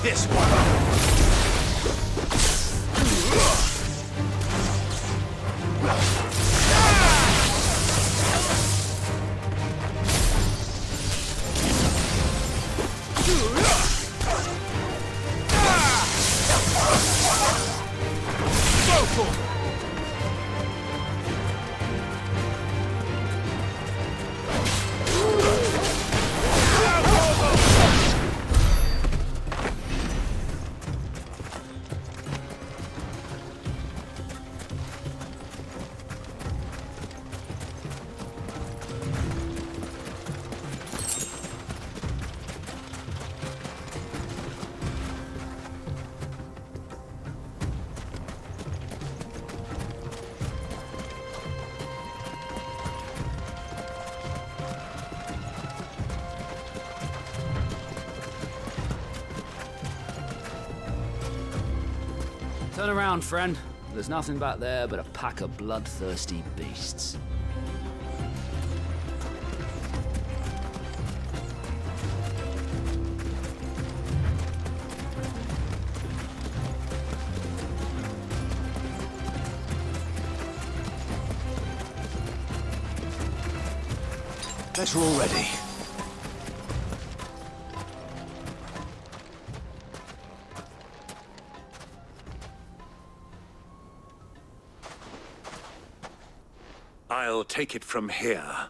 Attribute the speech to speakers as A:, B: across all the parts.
A: This one.
B: Turn around, friend. There's nothing back there but a pack of bloodthirsty beasts.
A: Better already. I'll take it from here.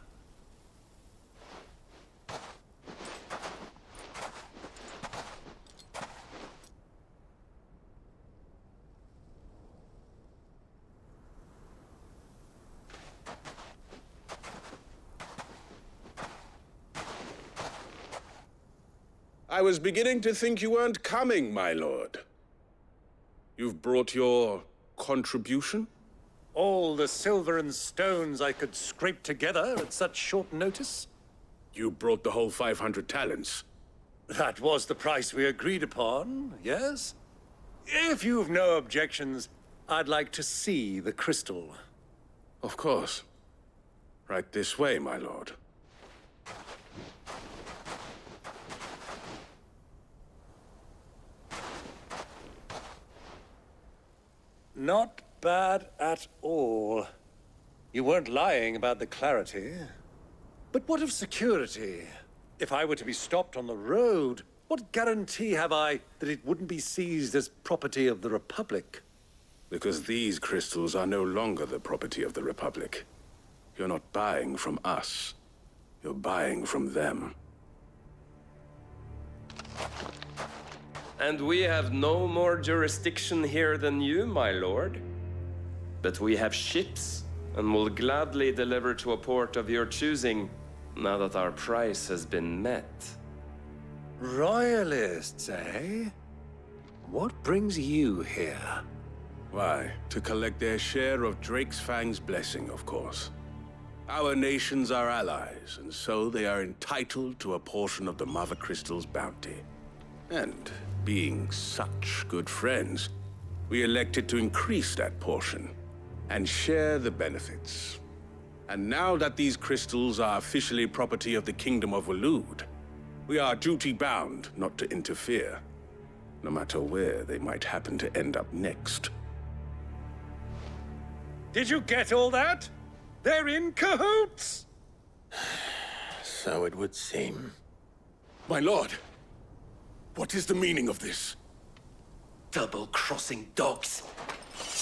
C: I was beginning to think you weren't coming, my lord. You've brought your contribution?
D: All the silver and stones I could scrape together at such short notice?
C: You brought the whole 500 talents.
D: That was the price we agreed upon, yes? If you've no objections, I'd like to see the crystal.
C: Of course. Right this way, my lord.
D: Not bad at all. You weren't lying about the clarity. But what of security? If I were to be stopped on the road, what guarantee have I that it wouldn't be seized as property of the Republic?
C: Because these crystals are no longer the property of the Republic. You're not buying from us. You're buying from them.
E: And we have no more jurisdiction here than you, my lord. But we have ships, and will gladly deliver to a port of your choosing, now that our price has been met.
D: Royalists, eh? What brings you here?
C: Why, to collect their share of Drake's Fang's blessing, of course. Our nations are allies, and so they are entitled to a portion of the Mother Crystal's bounty. And being such good friends, we elected to increase that portion and share the benefits. And now that these crystals are officially property of the Kingdom of Waloed, we are duty-bound not to interfere, no matter where they might happen to end up next.
D: Did you get all that? They're in cahoots!
C: So it would seem. My lord, what is the meaning of this?
E: Double-crossing dogs.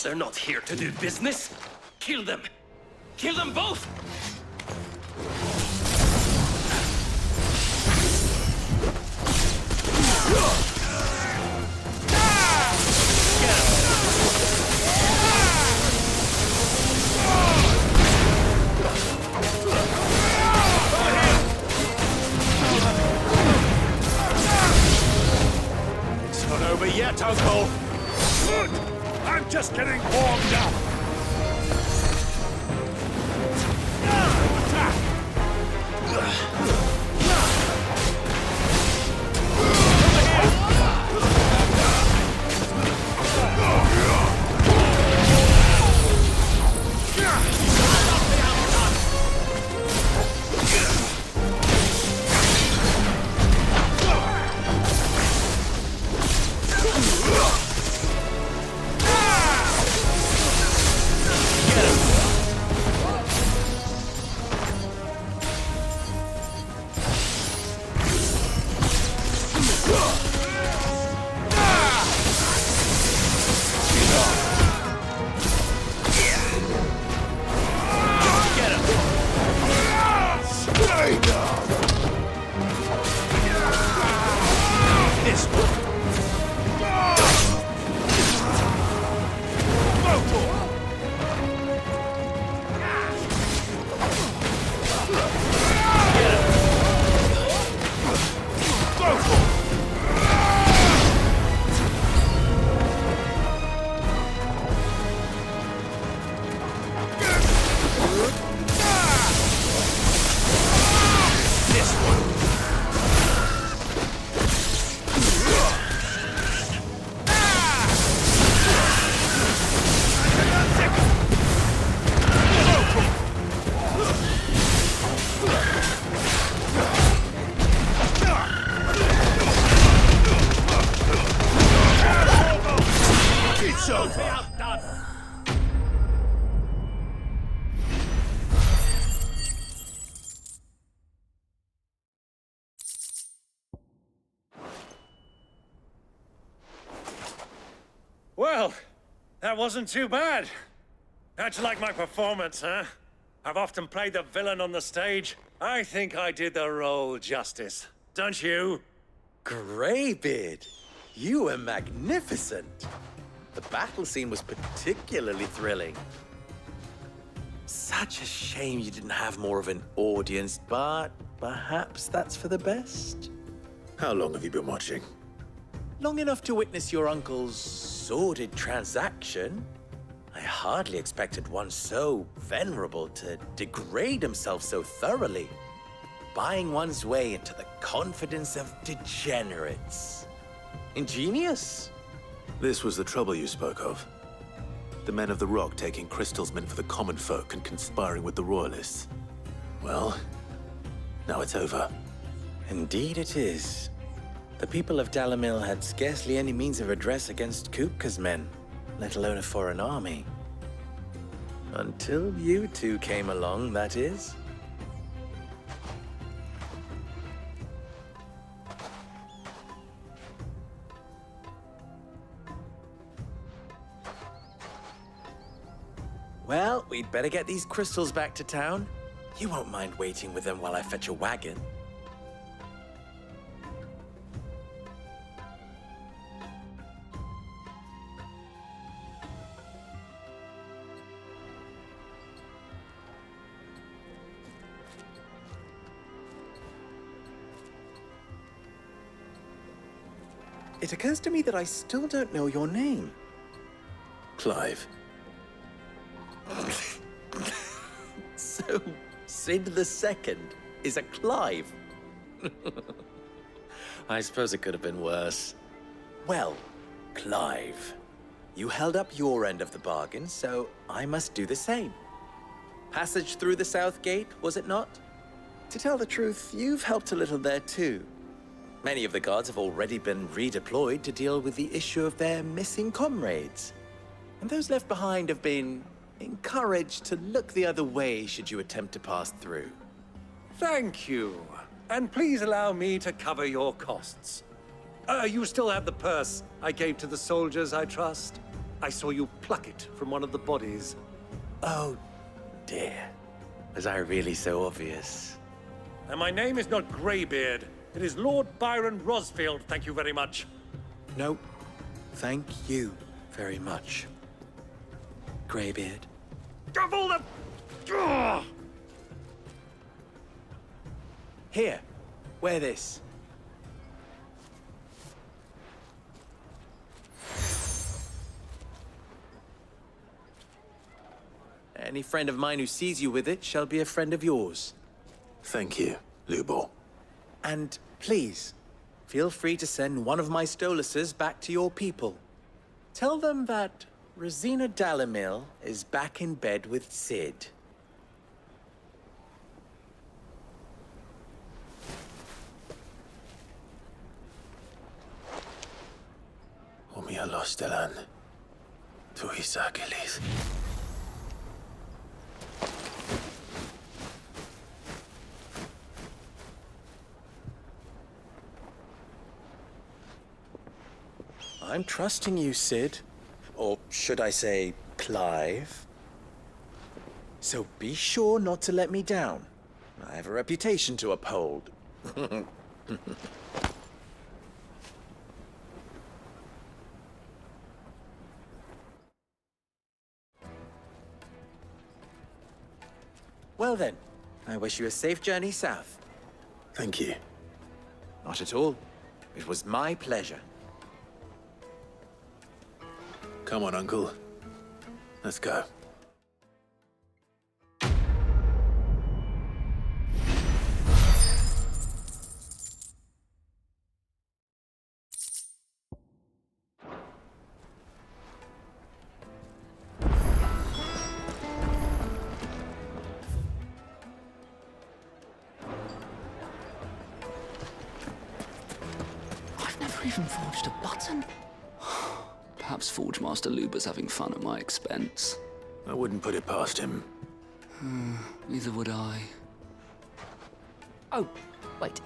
E: They're not here to do business. Kill them. Kill them both!
A: It's not over yet, Uncle. Good. I'm just getting warmed up.
D: Well, that wasn't too bad. How'd you like my performance, huh? I've often played the villain on the stage. I think I did the role justice. Don't you?
F: Greybeard, you were magnificent. The battle scene was particularly thrilling. Such a shame you didn't have more of an audience, but perhaps that's for the best.
C: How long have you been watching?
F: Long enough to witness your uncle's sordid transaction. I hardly expected one so venerable to degrade himself so thoroughly, buying one's way into the confidence of degenerates. Ingenious.
A: This was the trouble you spoke of. The men of the Rock taking crystals meant for the common folk and conspiring with the Royalists. Well, now it's over.
F: Indeed it is. The people of Dalamil had scarcely any means of redress against Kupka's men, let alone a foreign army. Until you two came along, that is. Well, we'd better get these crystals back to town. You won't mind waiting with them while I fetch a wagon. It occurs to me that I still don't know your name.
C: Clive.
F: So, Sid the Second is a Clive. I suppose it could have been worse. Well, Clive, you held up your end of the bargain, so I must do the same. Passage through the South Gate, was it not? To tell the truth, you've helped a little there too. Many of the guards have already been redeployed to deal with the issue of their missing comrades. And those left behind have been encouraged to look the other way should you attempt to pass through.
D: Thank you. And please allow me to cover your costs. You still have the purse I gave to the soldiers, I trust? I saw you pluck it from one of the bodies.
F: Oh, dear. Was I really so obvious?
D: And my name is not Greybeard. It is Lord Byron Rosfield, thank you very much.
F: No, thank you very much, Greybeard.
D: Of all the... Ugh!
F: Here, wear this. Any friend of mine who sees you with it shall be a friend of yours.
A: Thank you, Lubor.
F: And please, feel free to send one of my Stoluses back to your people. Tell them that Rosina Dalamil is back in bed with Sid.
A: Omia lostelan. Tu isakelis.
F: I'm trusting you, Sid. Or should I say, Clive? So be sure not to let me down. I have a reputation to uphold. Well then, I wish you a safe journey south.
A: Thank you.
F: Not at all. It was my pleasure.
A: Come on, Uncle. Let's go.
B: I've never even forged a button. Perhaps Forge Master Luber's having fun at my expense.
A: I wouldn't put it past him.
B: Neither would I.
G: Oh, wait.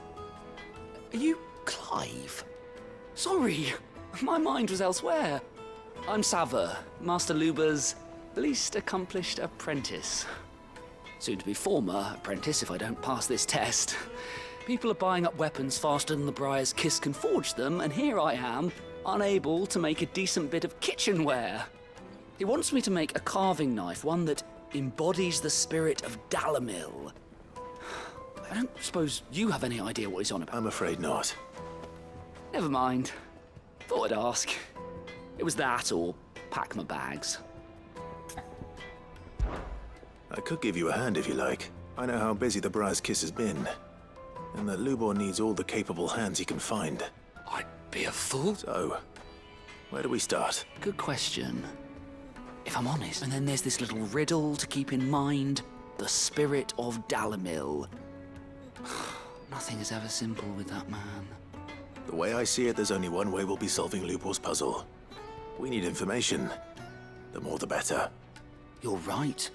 G: Are you Clive?
B: Sorry, my mind was elsewhere. I'm Sava, Master Luber's least accomplished apprentice. Soon to be former apprentice if I don't pass this test. People are buying up weapons faster than the Briar's Kiss can forge them, and here I am, unable to make a decent bit of kitchenware. He wants me to make a carving knife, one that embodies the spirit of Dalamil. I don't suppose you have any idea what he's on about.
A: I'm afraid not.
B: Never mind. Thought I'd ask. It was that or pack my bags.
A: I could give you a hand if you like. I know how busy the Briar's Kiss has been, and that Lubor needs all the capable hands he can find.
B: I'd be a fool.
A: So, where do we start?
B: Good question. If I'm honest, and then there's this little riddle to keep in mind. The spirit of Dalamil. Nothing is ever simple with that man.
A: The way I see it, there's only one way we'll be solving Lubor's puzzle. We need information. The more the better.
B: You're right.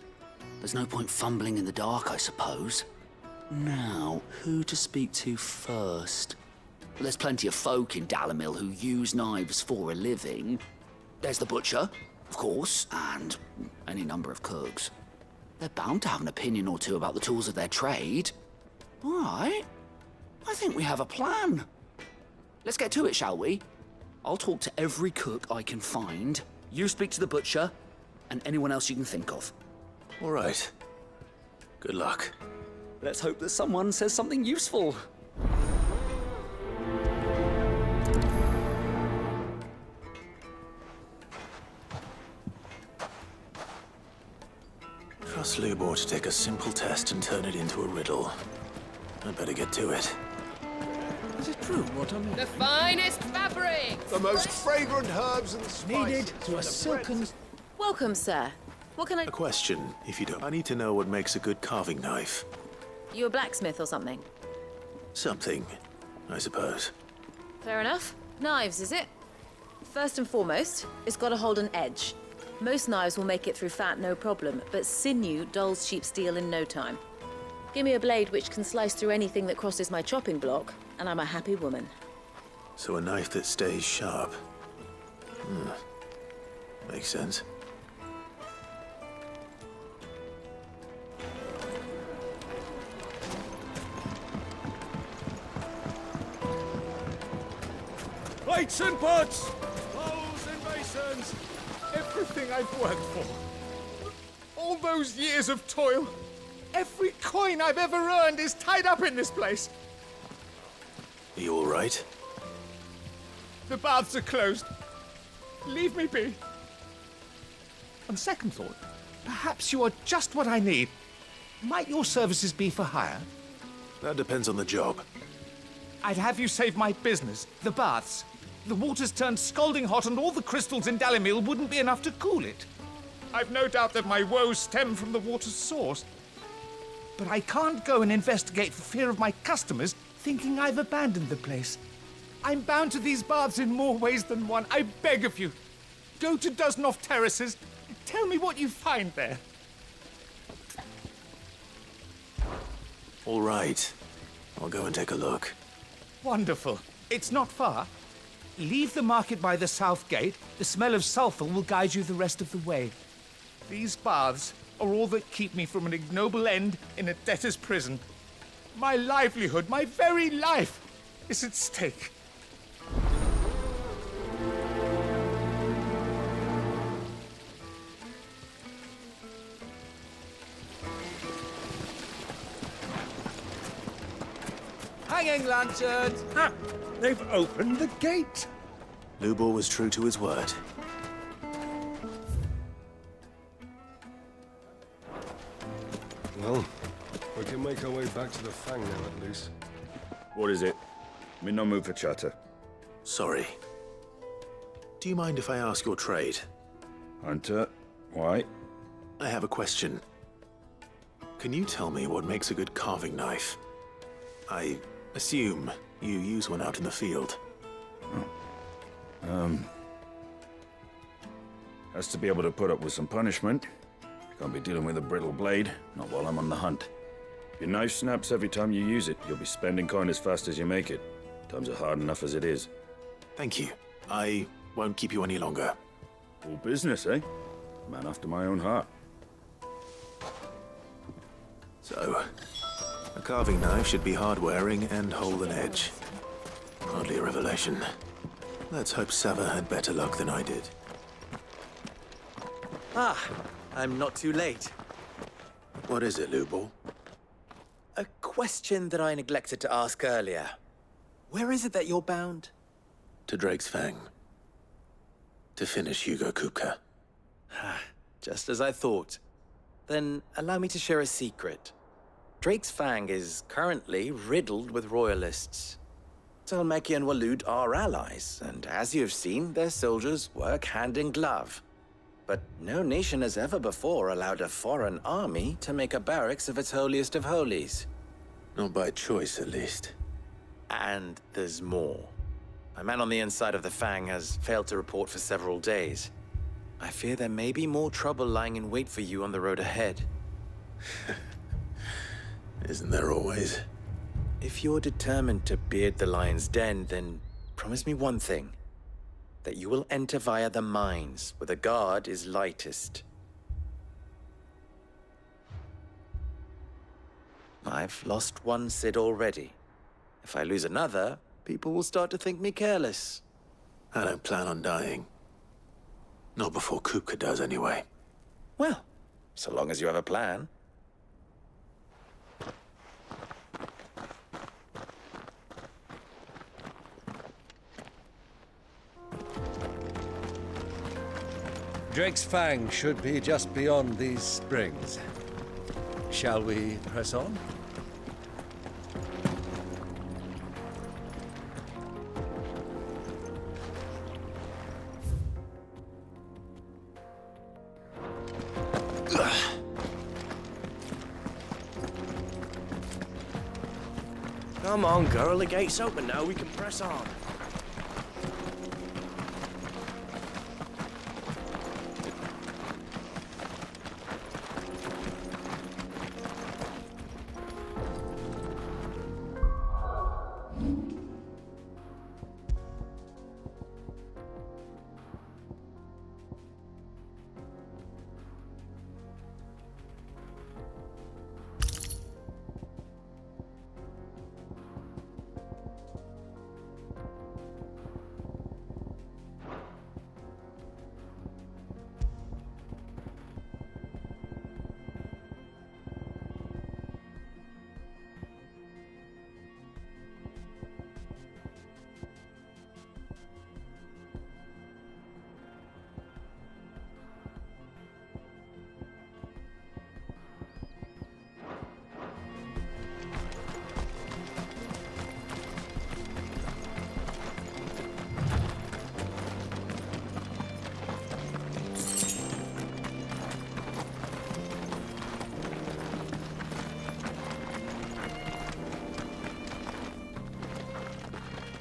B: There's no point fumbling in the dark, I suppose. Now, who to speak to first? There's plenty of folk in Dalamil who use knives for a living. There's the butcher, of course, and any number of cooks. They're bound to have an opinion or two about the tools of their trade. All right. I think we have a plan. Let's get to it, shall we? I'll talk to every cook I can find. You speak to the butcher, and anyone else you can think of.
A: All right. Good luck.
B: Let's hope that someone says something useful.
A: Trust Lubor to take a simple test and turn it into a riddle. I'd better get to it.
H: Is it true what I mean?
I: The finest fabric!
H: The most fragrant herbs and spices.
G: Needed to a silken...
I: Welcome, sir. What can I...
A: A question, if you don't. I need to know what makes a good carving knife.
I: You a blacksmith or something?
A: Something, I suppose.
I: Fair enough. Knives, is it? First and foremost, it's got to hold an edge. Most knives will make it through fat, no problem, but sinew dulls cheap steel in no time. Give me a blade which can slice through anything that crosses my chopping block, and I'm a happy woman.
A: So a knife that stays sharp. Makes sense.
H: Plates and pots! Bowls and basins! Everything I've worked for. All those years of toil. Every coin I've ever earned is tied up in this place.
A: Are you all right?
H: The baths are closed. Leave me be. On second thought, perhaps you are just what I need. Might your services be for hire?
A: That depends on the job.
H: I'd have you save my business, the baths. The water's turned scalding hot and all the crystals in Dalimil wouldn't be enough to cool it. I've no doubt that my woes stem from the water's source. But I can't go and investigate for fear of my customers thinking I've abandoned the place. I'm bound to these baths in more ways than one. I beg of you, go to Dusnoff Terraces. Tell me what you find there.
A: All right. I'll go and take a look.
H: Wonderful. It's not far. Leave the market by the south gate. The smell of sulfur will guide you the rest of the way. These baths are all that keep me from an ignoble end in a debtor's prison. My livelihood, my very life, is at stake.
F: Hanging lanterns!
D: Ah, they've opened the gate.
A: Lubor was true to his word.
J: Well, we can make our way back to the Fang now, at least.
K: What is it? I'm in no mood for chatter.
A: Sorry. Do you mind if I ask your trade?
K: Hunter, why?
A: I have a question. Can you tell me what makes a good carving knife? I assume you use one out in the field.
K: Has to be able to put up with some punishment. Can't be dealing with a brittle blade, not while I'm on the hunt. If your knife snaps every time you use it, you'll be spending coin as fast as you make it. Times are hard enough as it is.
A: Thank you. I won't keep you any longer.
K: All business, eh? Man after my own heart.
A: So, a carving knife should be hard-wearing and hold an edge. Hardly a revelation. Let's hope Sava had better luck than I did.
F: Ah, I'm not too late.
A: What is it, Lubor?
F: A question that I neglected to ask earlier. Where is it that you're bound?
A: To Drake's Fang. To finish Hugo Kupka.
F: Just as I thought. Then allow me to share a secret. Drake's Fang is currently riddled with royalists. Talmeki and Walud are allies, and as you have seen, their soldiers work hand in glove. But no nation has ever before allowed a foreign army to make a barracks of its holiest of holies.
A: Not by choice, at least.
F: And there's more. A man on the inside of the Fang has failed to report for several days. I fear there may be more trouble lying in wait for you on the road ahead.
A: Isn't there always?
F: If you're determined to beard the lion's den, then promise me one thing. That you will enter via the mines, where the guard is lightest. I've lost one Cid already. If I lose another, people will start to think me careless.
A: I don't plan on dying. Not before Kupka does, anyway.
F: Well, so long as you have a plan.
D: Drake's Fang should be just beyond these springs. Shall we press on?
G: Come on, girl, the gate's open now, we can press on.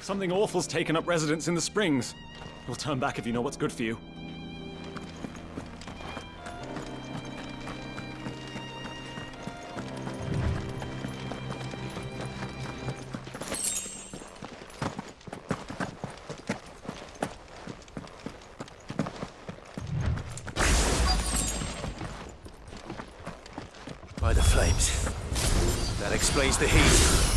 L: Something awful's taken up residence in the springs. We'll turn back if you know what's good for you.
A: By the flames. That explains the heat.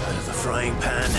A: Out of the frying pan.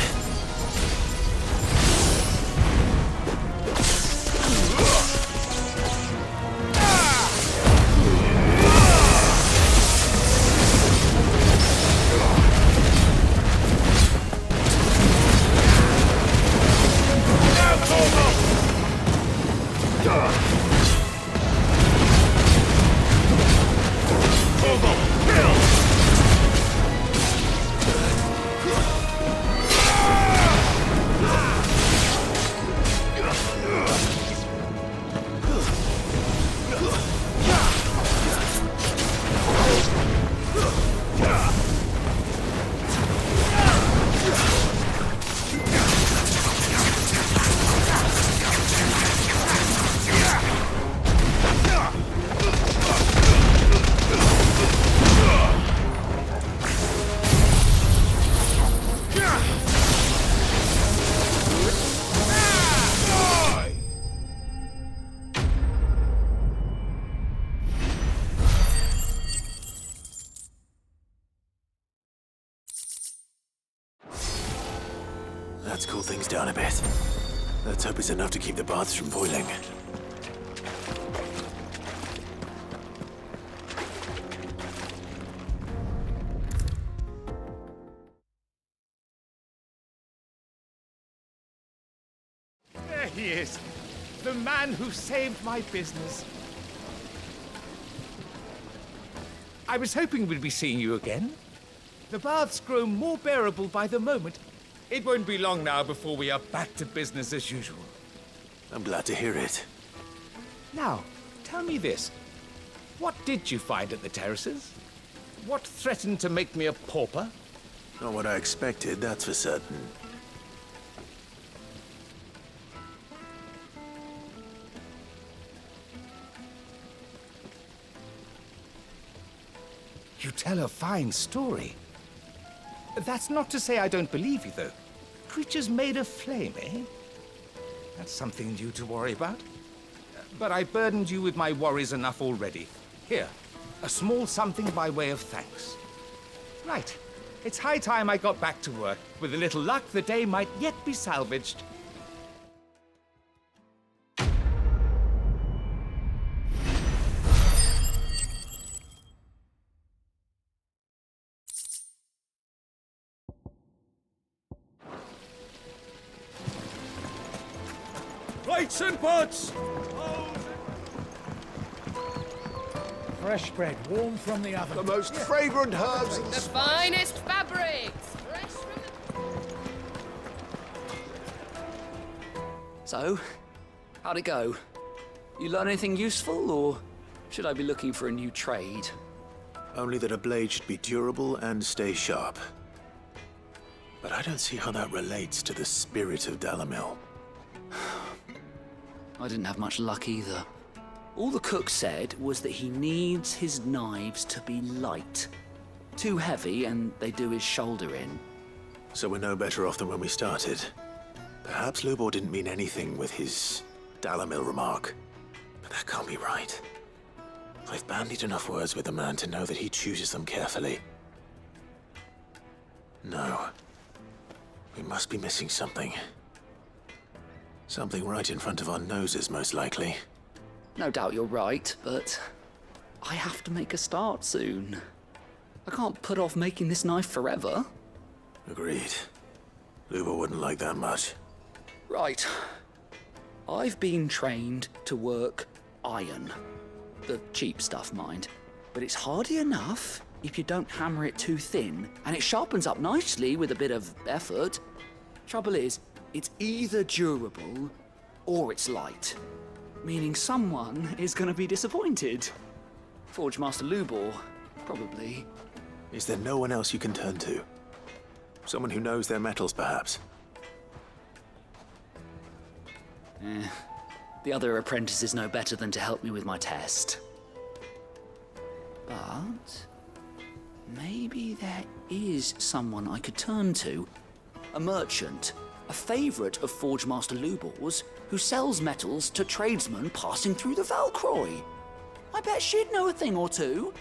A: Let's cool things down a bit. Let's hope it's enough to keep the baths from boiling.
H: There he is. The man who saved my business. I was hoping we'd be seeing you again. The baths grow more bearable by the moment. It won't be long now before we are back to business as usual.
A: I'm glad to hear it.
H: Now, tell me this. What did you find at the terraces? What threatened to make me a pauper?
A: Not what I expected, that's for certain.
H: You tell a fine story. That's not to say I don't believe you, though. Creatures made of flame, eh? That's something new to worry about. But I burdened you with my worries enough already. Here, a small something by way of thanks. Right. It's high time I got back to work. With a little luck, the day might yet be salvaged.
L: Plates and pots!
M: Fresh bread, warm from the oven.
N: The most fragrant herbs and
I: The finest fabrics! Fresh from
B: So, how'd it go? You learn anything useful, or should I be looking for a new trade?
A: Only that a blade should be durable and stay sharp. But I don't see how that relates to the spirit of Dalamil.
B: I didn't have much luck either. All the cook said was that he needs his knives to be light. Too heavy and they do his shoulder in.
A: So we're no better off than when we started. Perhaps Lubor didn't mean anything with his Dalamil remark. But that can't be right. I've bandied enough words with the man to know that he chooses them carefully. No. We must be missing something. Something right in front of our noses, most likely.
B: No doubt you're right, but I have to make a start soon. I can't put off making this knife forever.
A: Agreed. Lubor wouldn't like that much.
B: Right. I've been trained to work iron. The cheap stuff, mind. But it's hardy enough if you don't hammer it too thin, and it sharpens up nicely with a bit of effort. Trouble is, it's either durable or it's light. Meaning someone is gonna be disappointed. Forge Master Lubor, probably.
A: Is there no one else you can turn to? Someone who knows their metals, perhaps?
B: The other apprentices know better than to help me with my test. But maybe there is someone I could turn to. A merchant, a favorite of Forge Master Lubor's, who sells metals to tradesmen passing through the Valcroy. I bet she'd know a thing or two.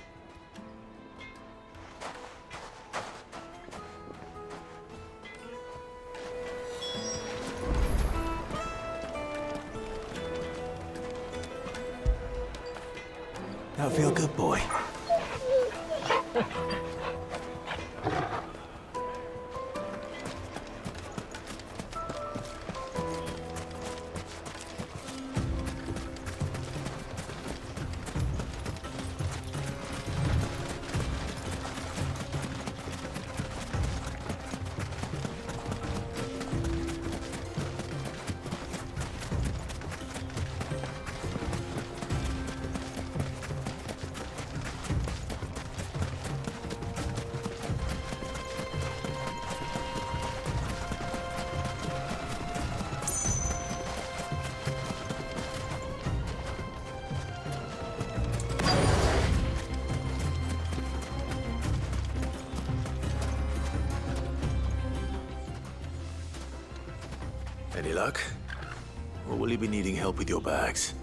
A: Now feel good, boy. Any luck? Or will you be needing help with your bags?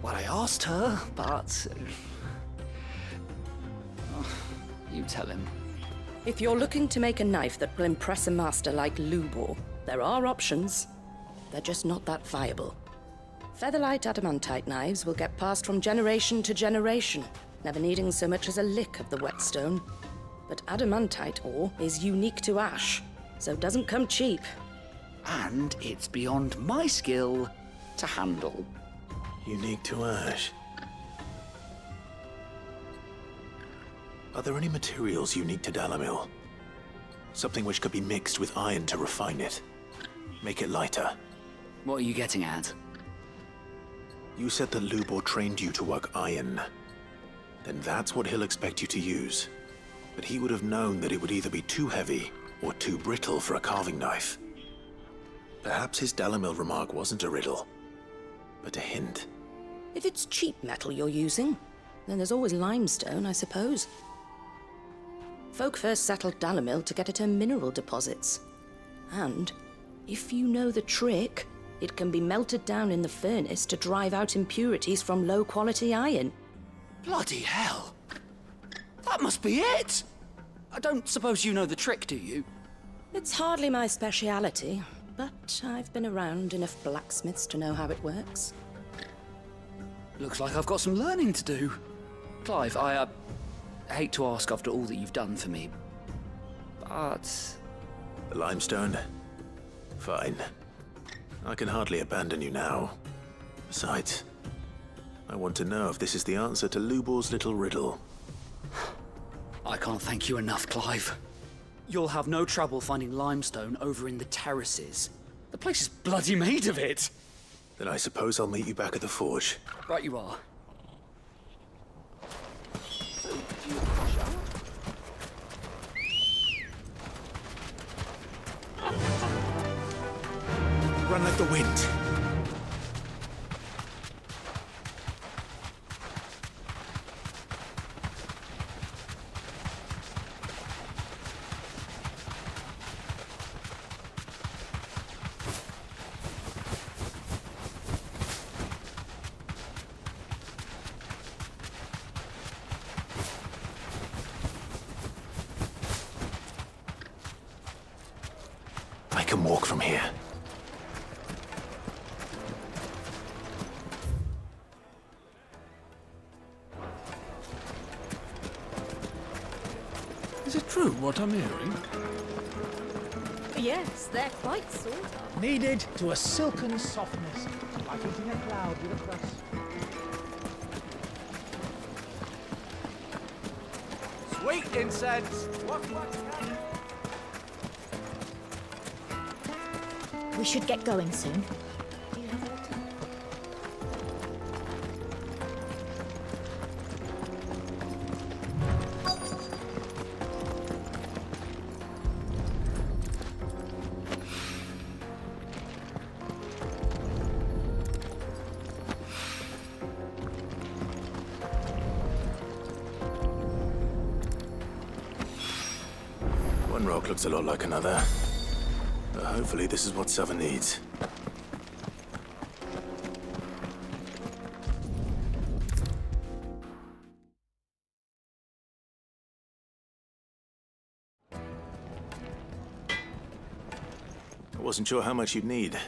B: Well, I asked her, but... you tell him.
O: If you're looking to make a knife that will impress a master like Lubor, there are options. They're just not that viable. Featherlight adamantite knives will get passed from generation to generation, never needing so much as a lick of the whetstone. But adamantite ore is unique to ash, so it doesn't come cheap.
B: And it's beyond my skill to handle.
A: Unique to ash. Are there any materials unique to Dalamil? Something which could be mixed with iron to refine it. Make it lighter.
B: What are you getting at?
A: You said that Lubor trained you to work iron. Then that's what he'll expect you to use. But he would have known that it would either be too heavy or too brittle for a carving knife. Perhaps his Dalamil remark wasn't a riddle, but a hint.
O: If it's cheap metal you're using, then there's always limestone, I suppose. Folk first settled Dalamil to get at her mineral deposits. And, if you know the trick, it can be melted down in the furnace to drive out impurities from low-quality iron.
B: Bloody hell! That must be it! I don't suppose you know the trick, do you?
O: It's hardly my speciality, but I've been around enough blacksmiths to know how it works.
B: Looks like I've got some learning to do. Clive, I hate to ask after all that you've done for me, but...
A: The limestone? Fine. I can hardly abandon you now. Besides, I want to know if this is the answer to Lubor's little riddle.
B: I can't thank you enough, Clive. You'll have no trouble finding limestone over in the terraces. The place is bloody made of it.
A: Then I suppose I'll meet you back at the forge.
B: Right you are.
A: Run like the wind. can walk from here.
L: Is it true what I'm hearing?
I: Yes, they're quite sort of.
M: Kneaded to a silken softness, like eating a cloud with a crust.
H: Sweet incense!
P: We should get going soon.
A: One rock looks a lot like another. But hopefully this is what Sava needs. I wasn't sure how much you'd need,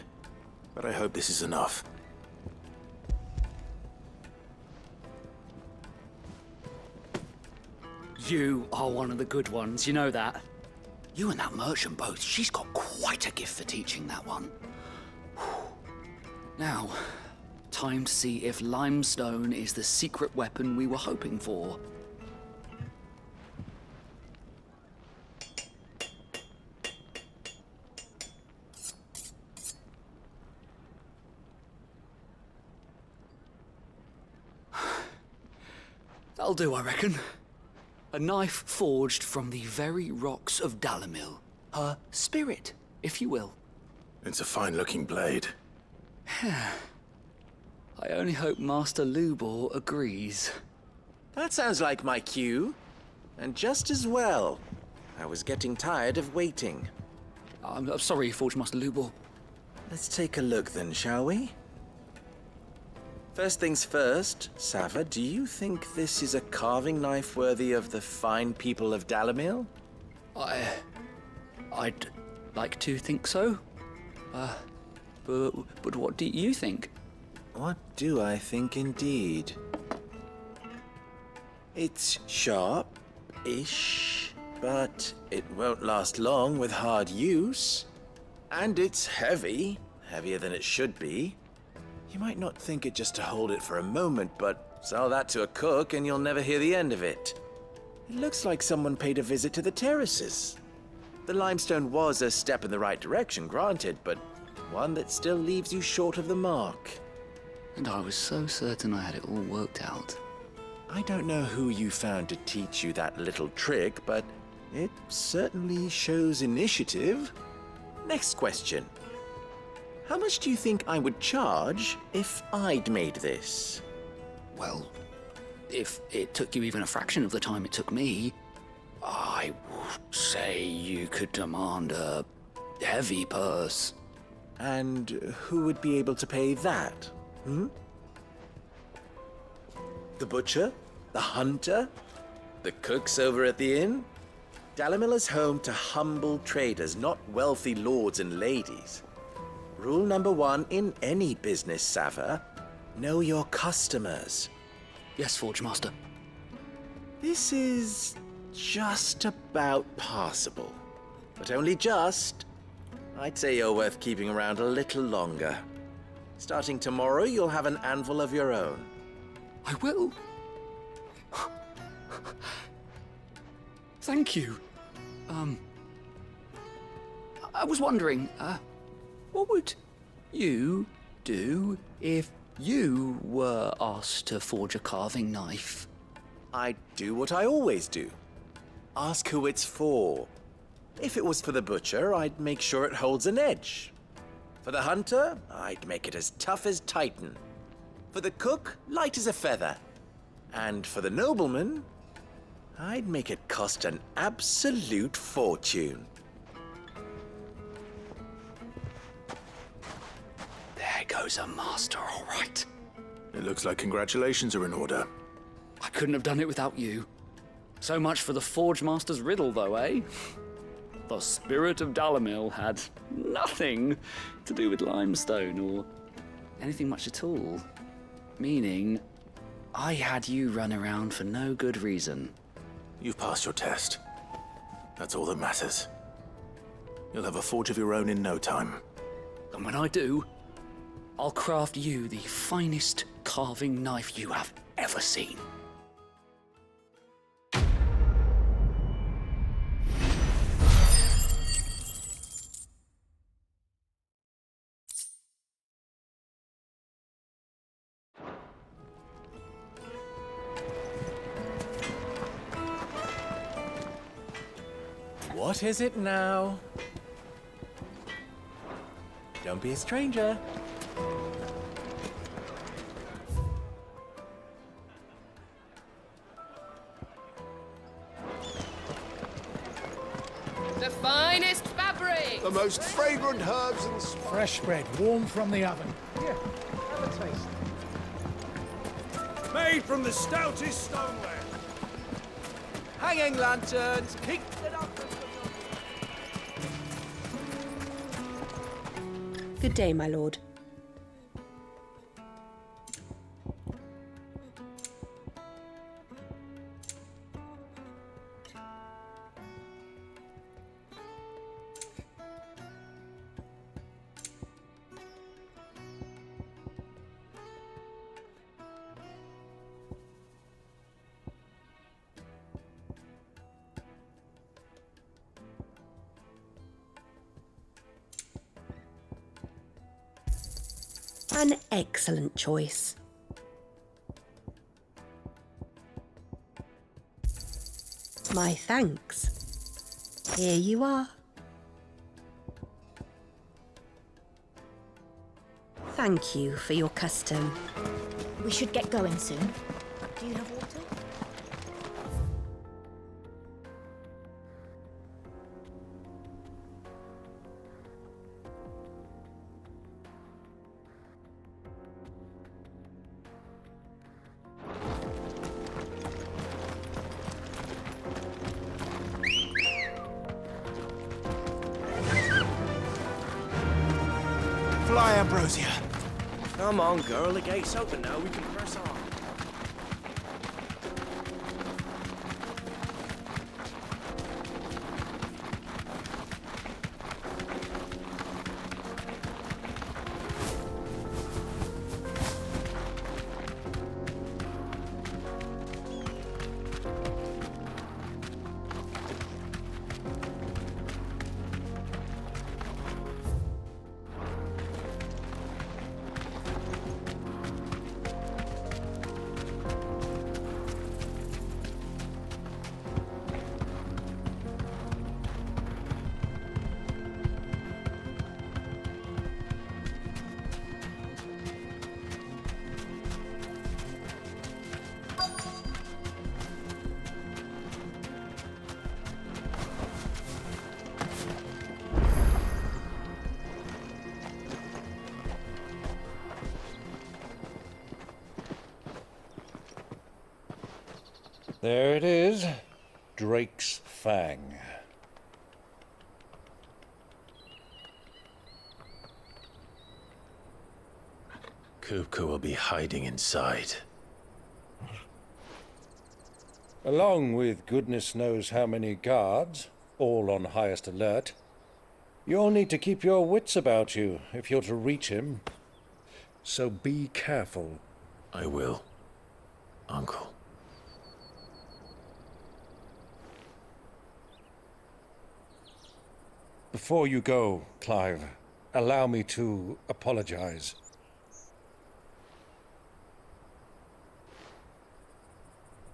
A: but I hope this is enough.
B: You are one of the good ones, you know that. You and that merchant both, she's got quite a gift for teaching that one. Now, time to see if limestone is the secret weapon we were hoping for. That'll do, I reckon. A knife forged from the very rocks of Dalimil. Her spirit, if you will.
A: It's a fine-looking blade.
B: I only hope Master Lubor agrees.
F: That sounds like my cue. And just as well. I was getting tired of waiting.
B: I'm sorry, Forge Master Lubor.
F: Let's take a look then, shall we? First things first, Sava, do you think this is a carving knife worthy of the fine people of Dalimil?
B: I'd like to think so. But what do you think?
F: What do I think indeed? It's sharp-ish, but it won't last long with hard use. And it's heavy, heavier than it should be. You might not think it just to hold it for a moment, but sell that to a cook and you'll never hear the end of it. It looks like someone paid a visit to the terraces. The limestone was a step in the right direction, granted, but one that still leaves you short of the mark.
B: And I was so certain I had it all worked out.
F: I don't know who you found to teach you that little trick, but it certainly shows initiative. Next question. How much do you think I would charge if I'd made this?
B: Well, if it took you even a fraction of the time it took me, I would say you could demand a heavy purse.
F: And who would be able to pay that? The butcher? The hunter? The cooks over at the inn? Dalimil is home to humble traders, not wealthy lords and ladies. Rule number one in any business, Sava, know your customers.
B: Yes, Forge Master.
F: This is just about passable, but only just. I'd say you're worth keeping around a little longer. Starting tomorrow, you'll have an anvil of your own.
B: I will. Thank you. I was wondering, what would you do if you were asked to forge a carving knife?
F: I'd do what I always do. Ask who it's for. If it was for the butcher, I'd make sure it holds an edge. For the hunter, I'd make it as tough as Titan. For the cook, light as a feather. And for the nobleman, I'd make it cost an absolute fortune.
B: There goes a master, all right.
A: It looks like congratulations are in order.
B: I couldn't have done it without you. So much for the Forge Master's riddle, though, eh? The spirit of Dalamil had nothing to do with limestone or anything much at all. Meaning, I had you run around for no good reason.
A: You've passed your test. That's all that matters. You'll have a forge of your own in no time.
B: And when I do, I'll craft you the finest carving knife you have ever seen.
F: What is it now? Don't be a stranger.
O: The finest fabric!
N: The most fragrant herbs and
M: Fresh bread, warm from the oven. Here, have a taste.
L: Made from the stoutest stoneware. Hanging lanterns, keep it up.
O: Good day, my lord. An excellent choice. My thanks. Here you are. Thank you for your custom.
P: We should get going soon. Do you have water?
N: Fly, Ambrosia.
F: Come on, girl. The gate's open now. We can press on.
D: There it is. Drake's Fang.
A: Kupka will be hiding inside.
D: Along with goodness knows how many guards, all on highest alert. You'll need to keep your wits about you if you're to reach him. So be careful.
A: I will, Uncle.
D: Before you go, Clive, allow me to apologize.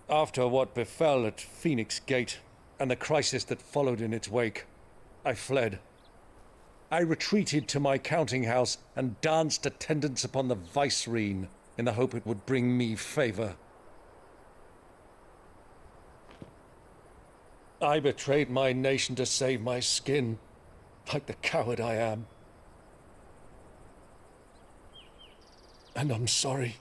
D: After what befell at Phoenix Gate and the crisis that followed in its wake, I fled. I retreated to my counting house and danced attendance upon the vicereine in the hope it would bring me favor. I betrayed my nation to save my skin, like the coward I am. And I'm sorry.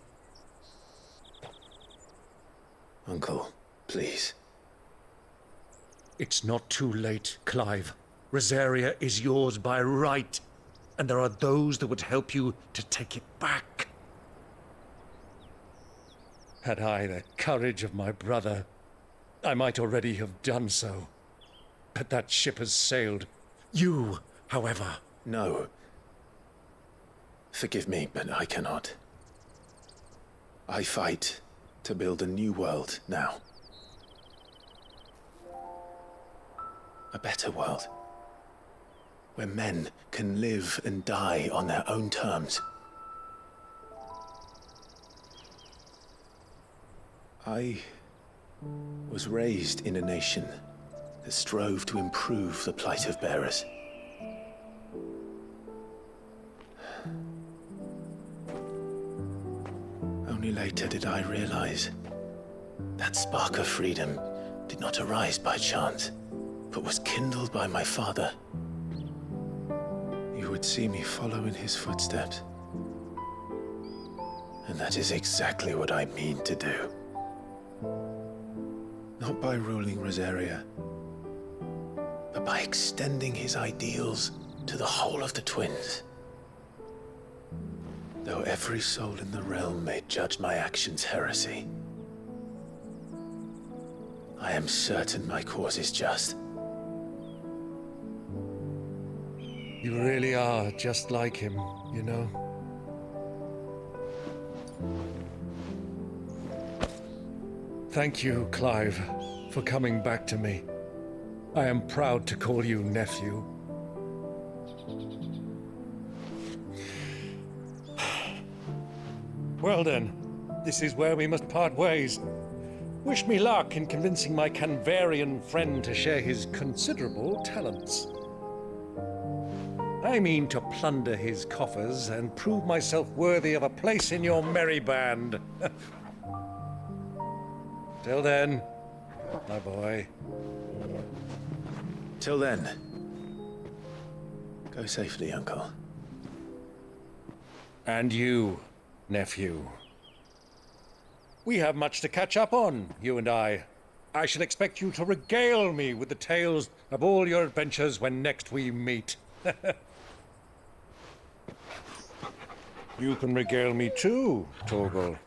A: Uncle, please.
D: It's not too late, Clive. Rosaria is yours by right, and there are those that would help you to take it back. Had I the courage of my brother, I might already have done so. But that ship has sailed. You, however...
A: No. Forgive me, but I cannot. I fight to build a new world now. A better world. Where men can live and die on their own terms. I was raised in a nation that strove to improve the plight of bearers. Only later did I realize that spark of freedom did not arise by chance, but was kindled by my father. You would see me follow in his footsteps. And that is exactly what I mean to do. Not by ruling Rosaria, but by extending his ideals to the whole of the twins. Though every soul in the realm may judge my actions heresy, I am certain my cause is just.
D: You really are just like him, you know? Thank you, Clive, for coming back to me. I am proud to call you nephew. Well then, this is where we must part ways. Wish me luck in convincing my Canvarian friend to share his considerable talents. I mean to plunder his coffers and prove myself worthy of a place in your merry band. Till then, my boy.
A: Till then, go safely, Uncle.
D: And you, nephew. We have much to catch up on, you and I. I shall expect you to regale me with the tales of all your adventures when next we meet. You can regale me too, Torgal.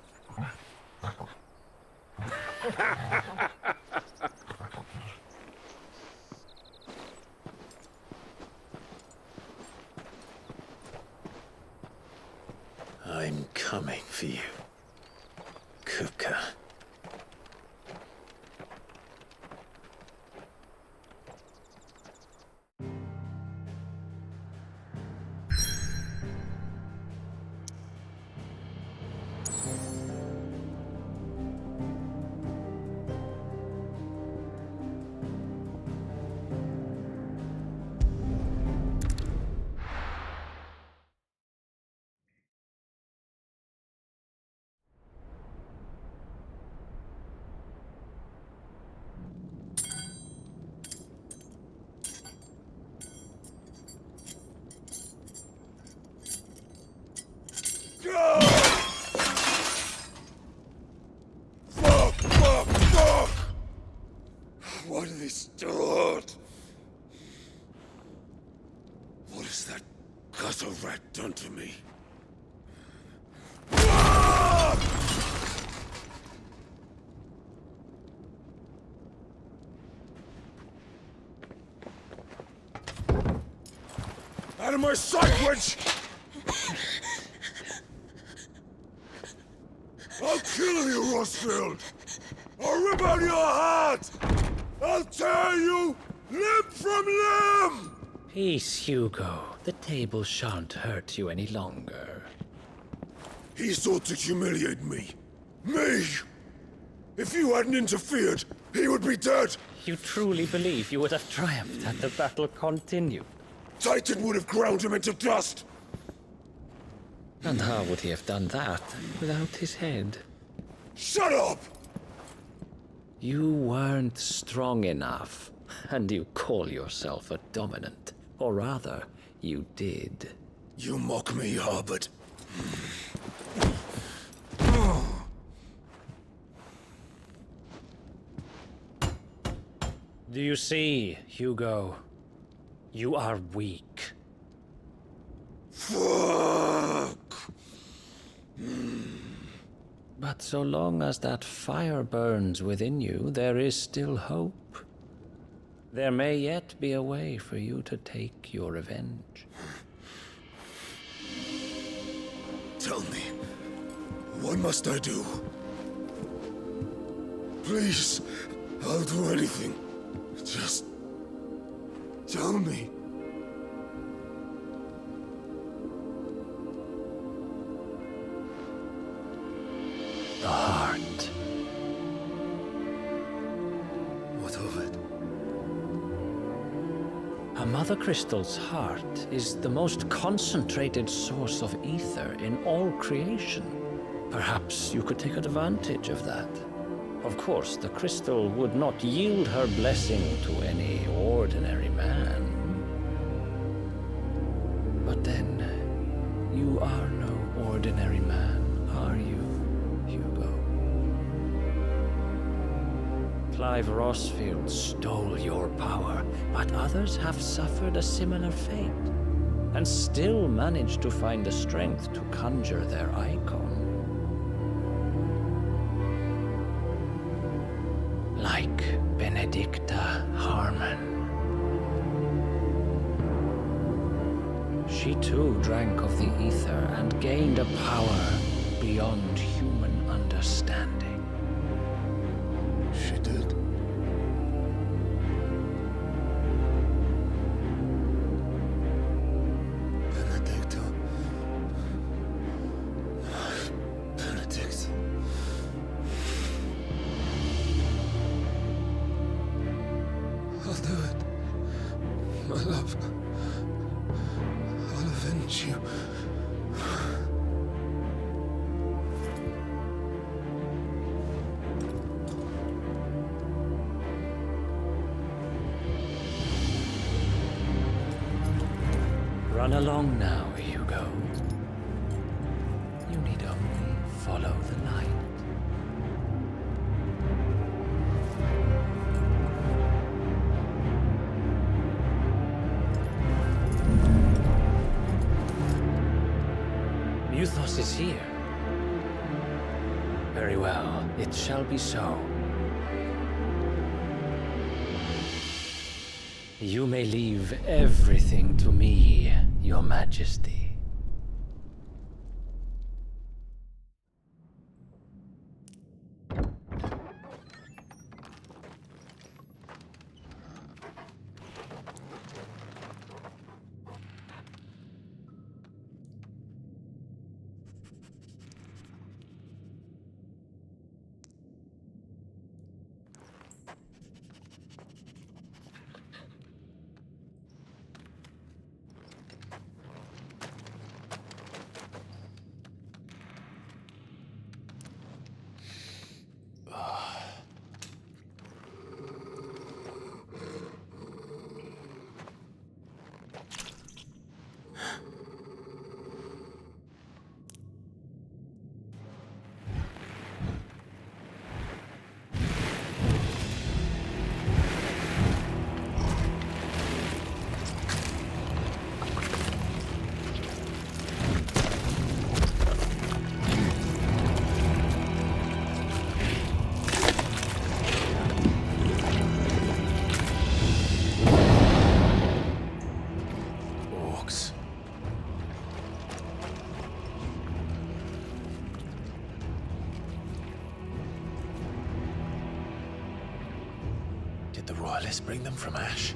A: I'm coming for you, Kupka.
Q: Why do they still hurt? What has that gutter rat done to me? Out of my sight, witch! I'll kill you, Rosfield! I'll rip out your heart! I'll tear you limb from limb!
R: Peace, Hugo. The table shan't hurt you any longer.
Q: He sought to humiliate me. Me! If you hadn't interfered, he would be dead!
R: You truly believe you would have triumphed had the battle continued?
Q: Titan would have ground him into dust!
R: And how would he have done that without his head?
Q: Shut up!
R: You weren't strong enough, and you call yourself a dominant. Or rather, you did.
Q: You mock me, Harbert.
R: Do you see, Hugo? You are weak.
Q: Fuck!
R: But so long as that fire burns within you, there is still hope. There may yet be a way for you to take your revenge.
Q: Tell me, what must I do? Please, I'll do anything. Just tell me.
R: The heart.
Q: What of it?
R: A mother crystal's heart is the most concentrated source of ether in all creation. Perhaps you could take advantage of that. Of course, the crystal would not yield her blessing to any ordinary man. But then, you are no ordinary man, are you, Hugo? Clive Rossfield stole your power, but others have suffered a similar fate, and still managed to find the strength to conjure their icon. Like Benedicta Harmon. She too drank of the ether and gained a power beyond human understanding.
Q: She did. Benedicta. Benedict. I'll do it. My love. I'll avenge you.
R: Run along now, Hugo. You need only follow the light. Muthos is here. Very well, it shall be so. You may leave everything to me, Your Majesty.
A: Did the Royalists bring them from Ash?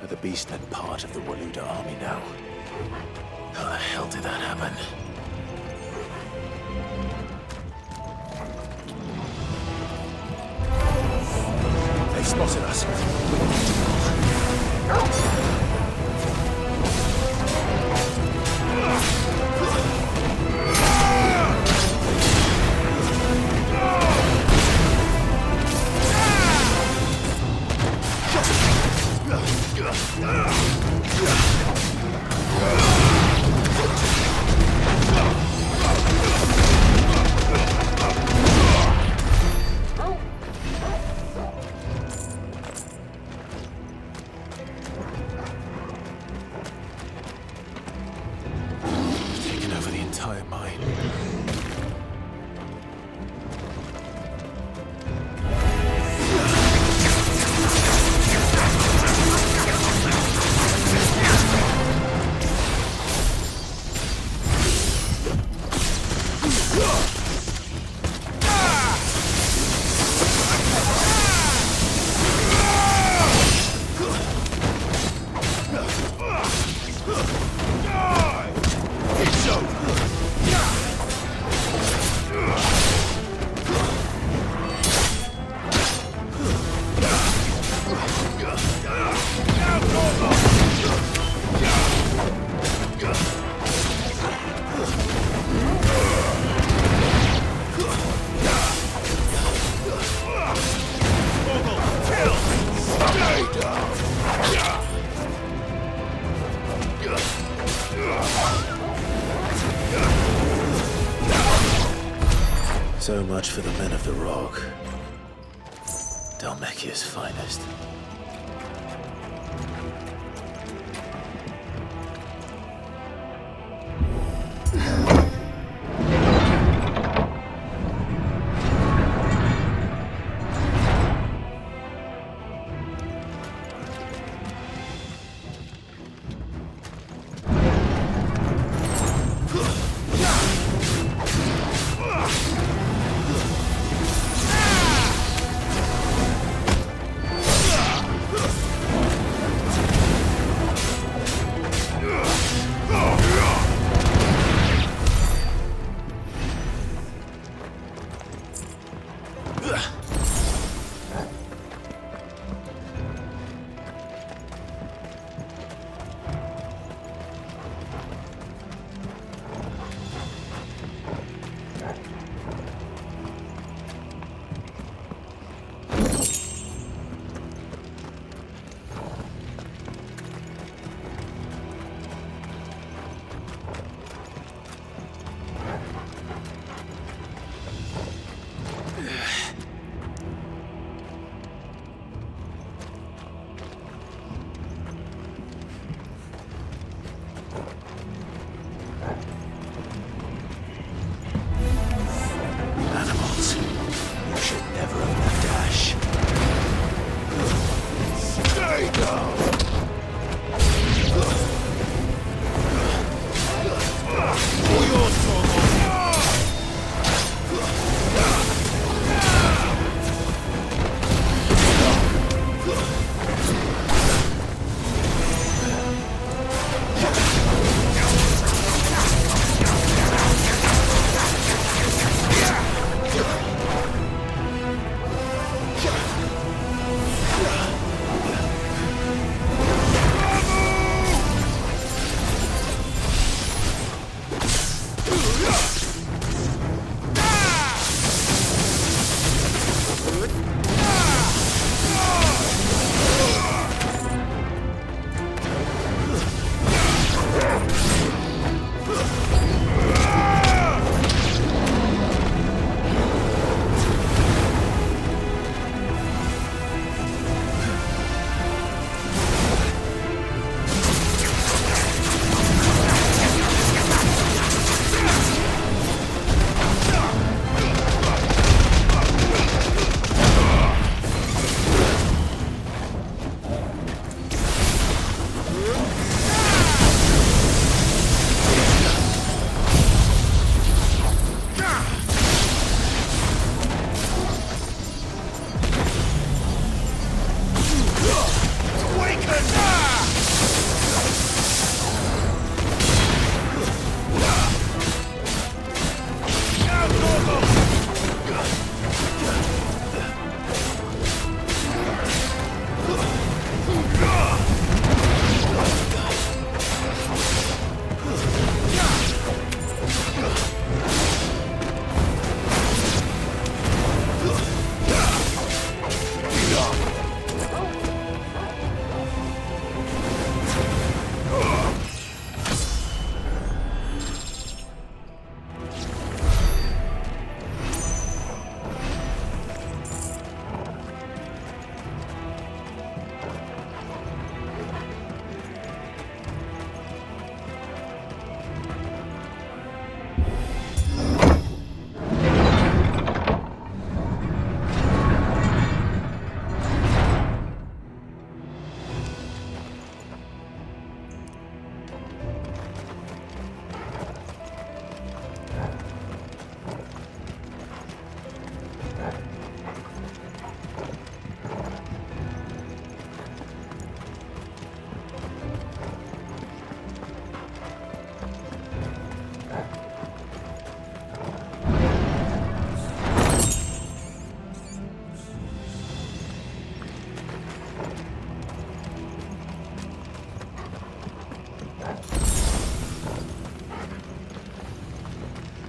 A: Are the Beastmen part of the Waluda army now? How the hell did that happen? They've spotted us. We need to So much for the men of the Rock. Dalmekia's finest.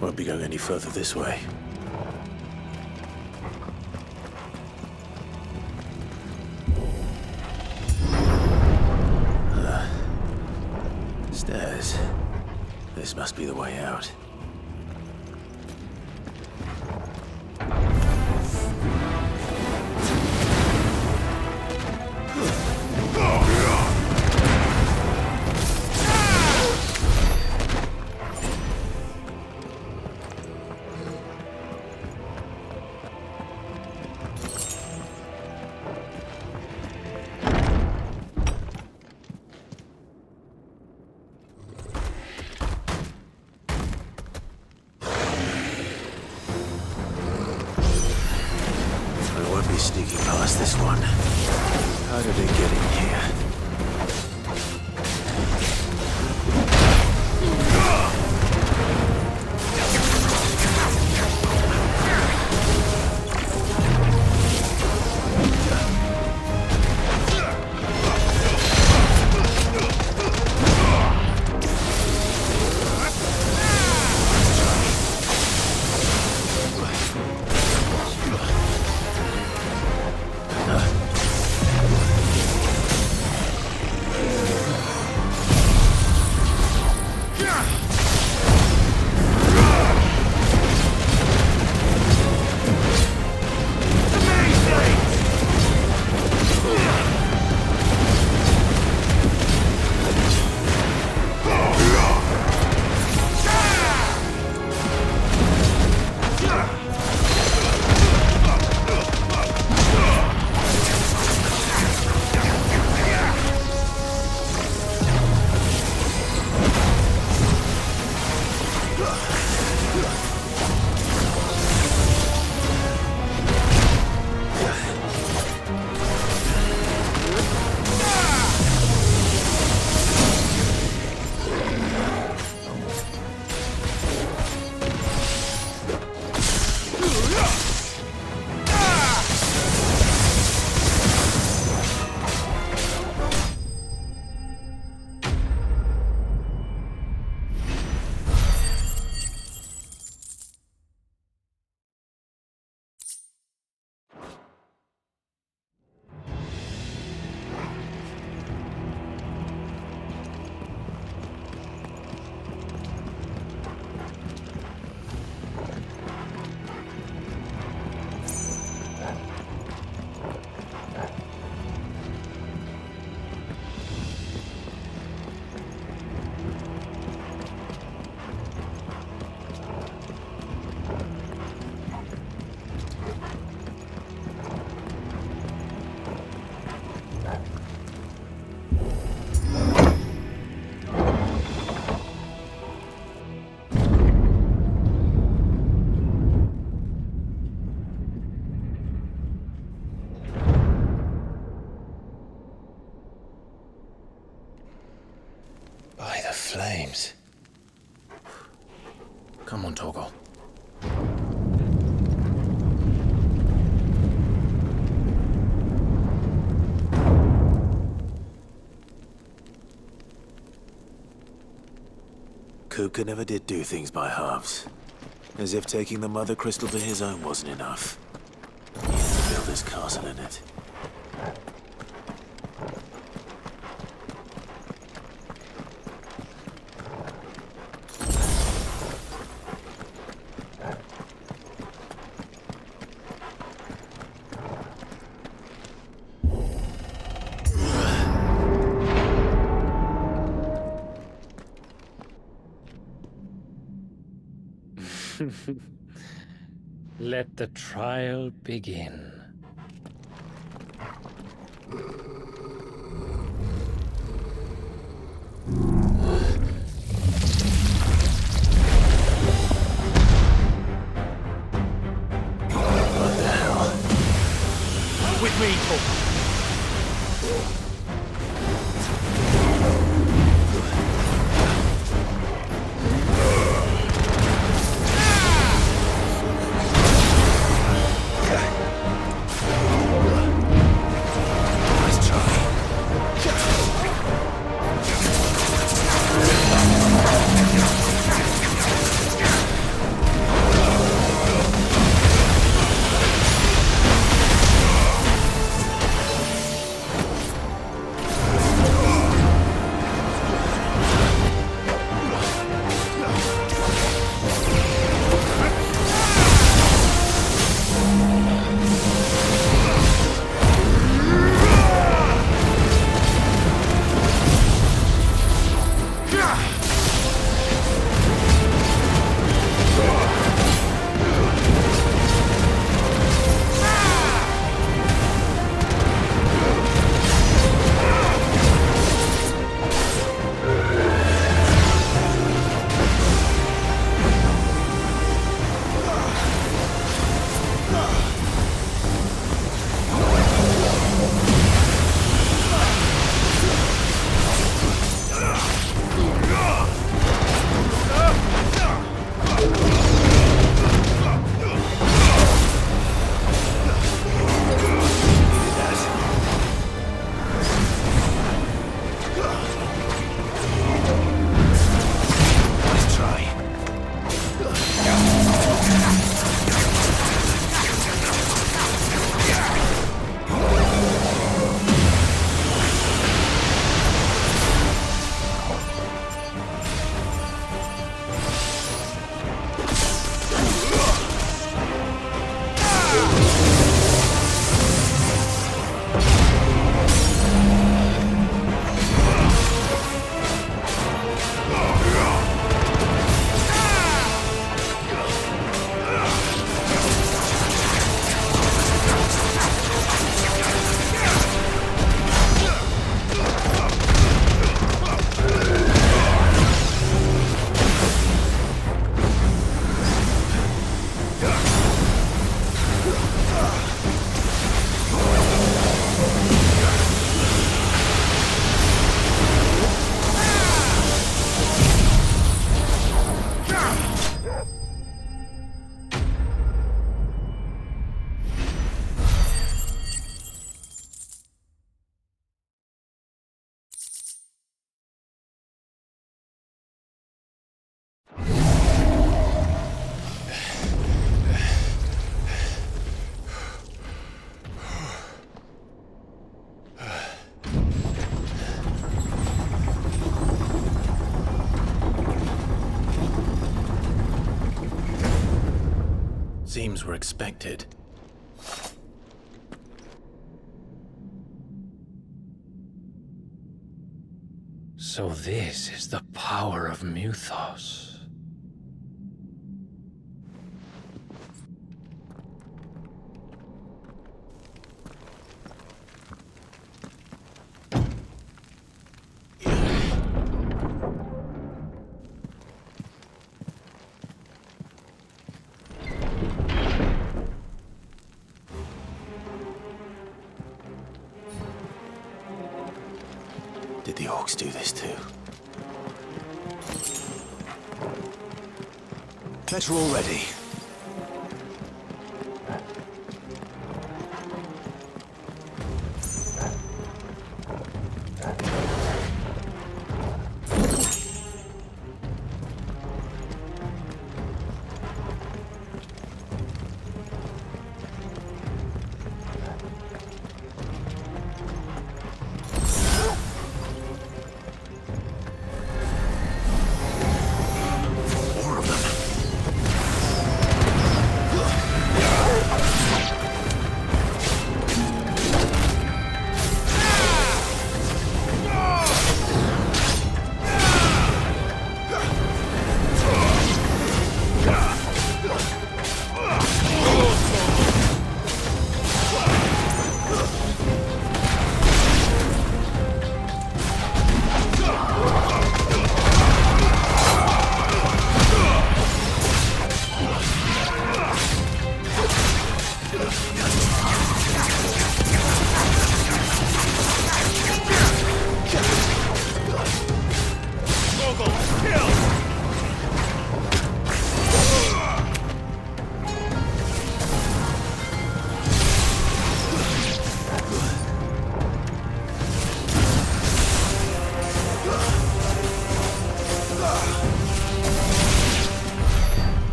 A: Won't be going any further this way. Stairs. This must be the way out. past this one. How did it get in here? By the flames. Come on, Torgal. Kupka never did do things by halves. As if taking the Mother Crystal for his own wasn't enough. He had to build his castle in it.
R: Let the trial begin.
A: What the hell?
H: With me, Torgal.
A: Seems we're expected.
R: So this is the power of Muthos.
A: Did the orcs do this too? Better already.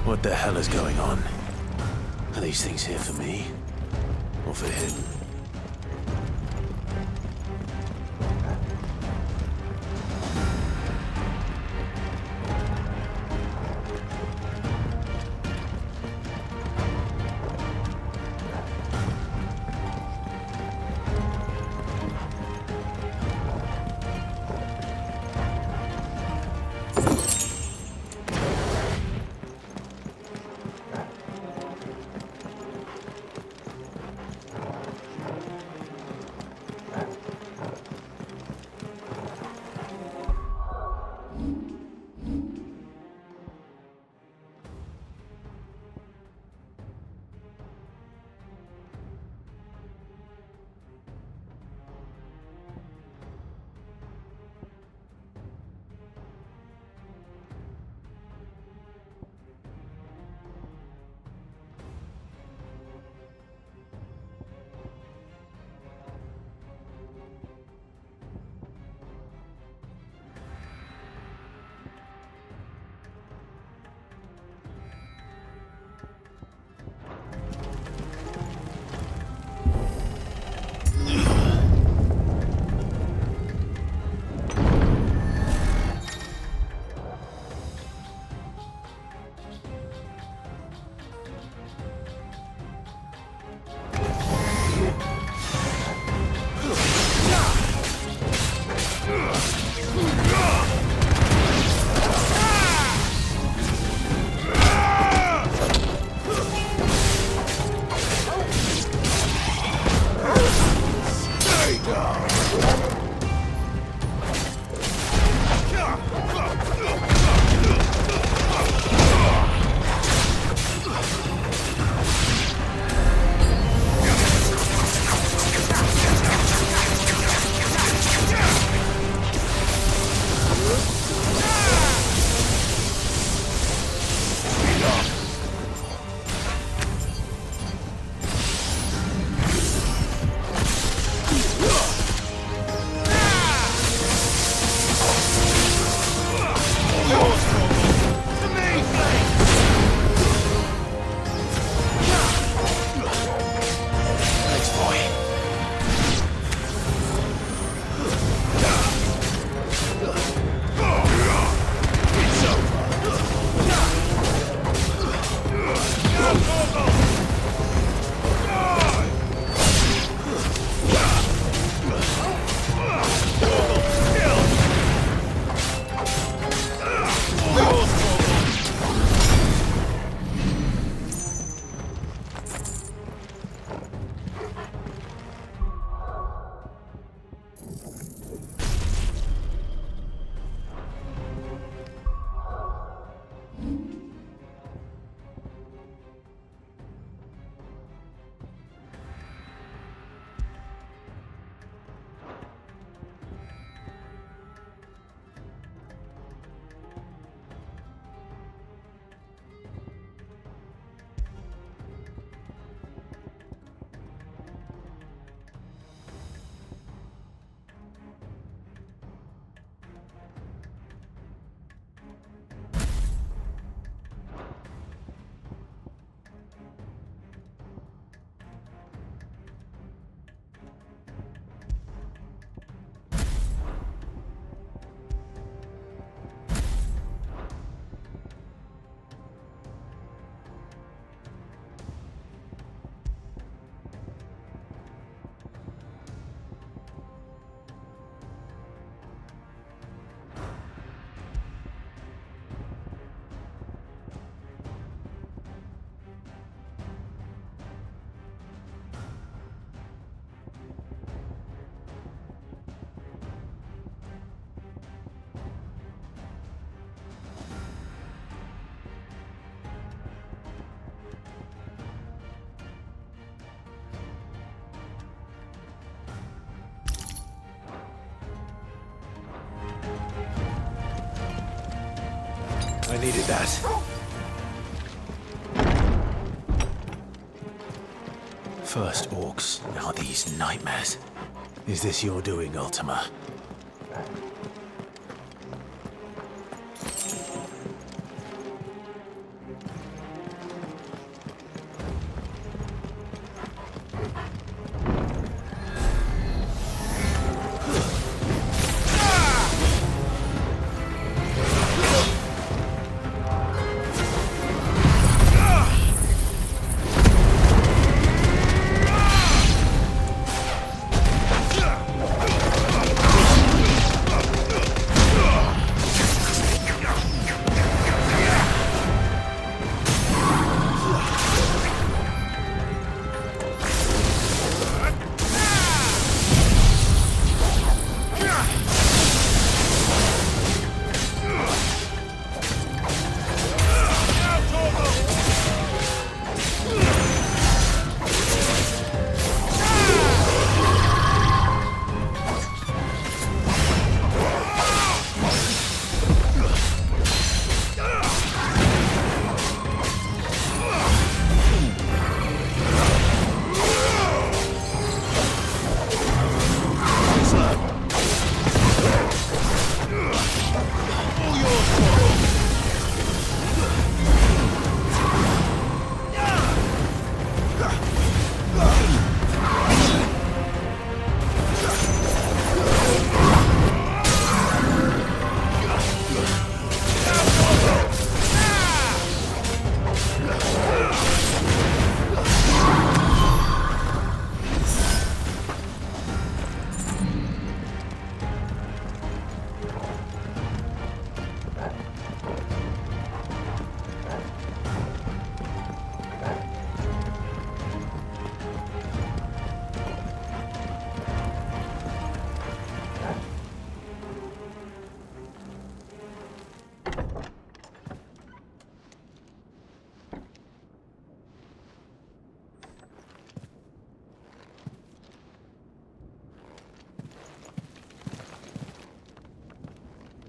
A: What the hell is going on? Are these things here for me? Or for him? I needed that. First orcs, now these nightmares. Is this your doing, Ultima?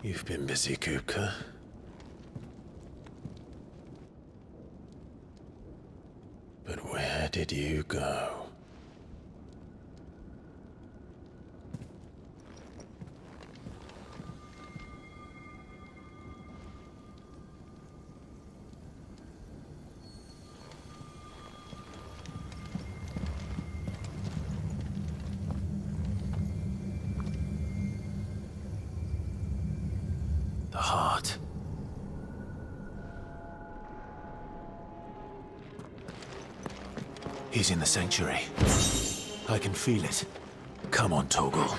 A: You've been busy, Kupka. But where did you go? The heart. He's in the sanctuary. I can feel it. Come on, Torgal.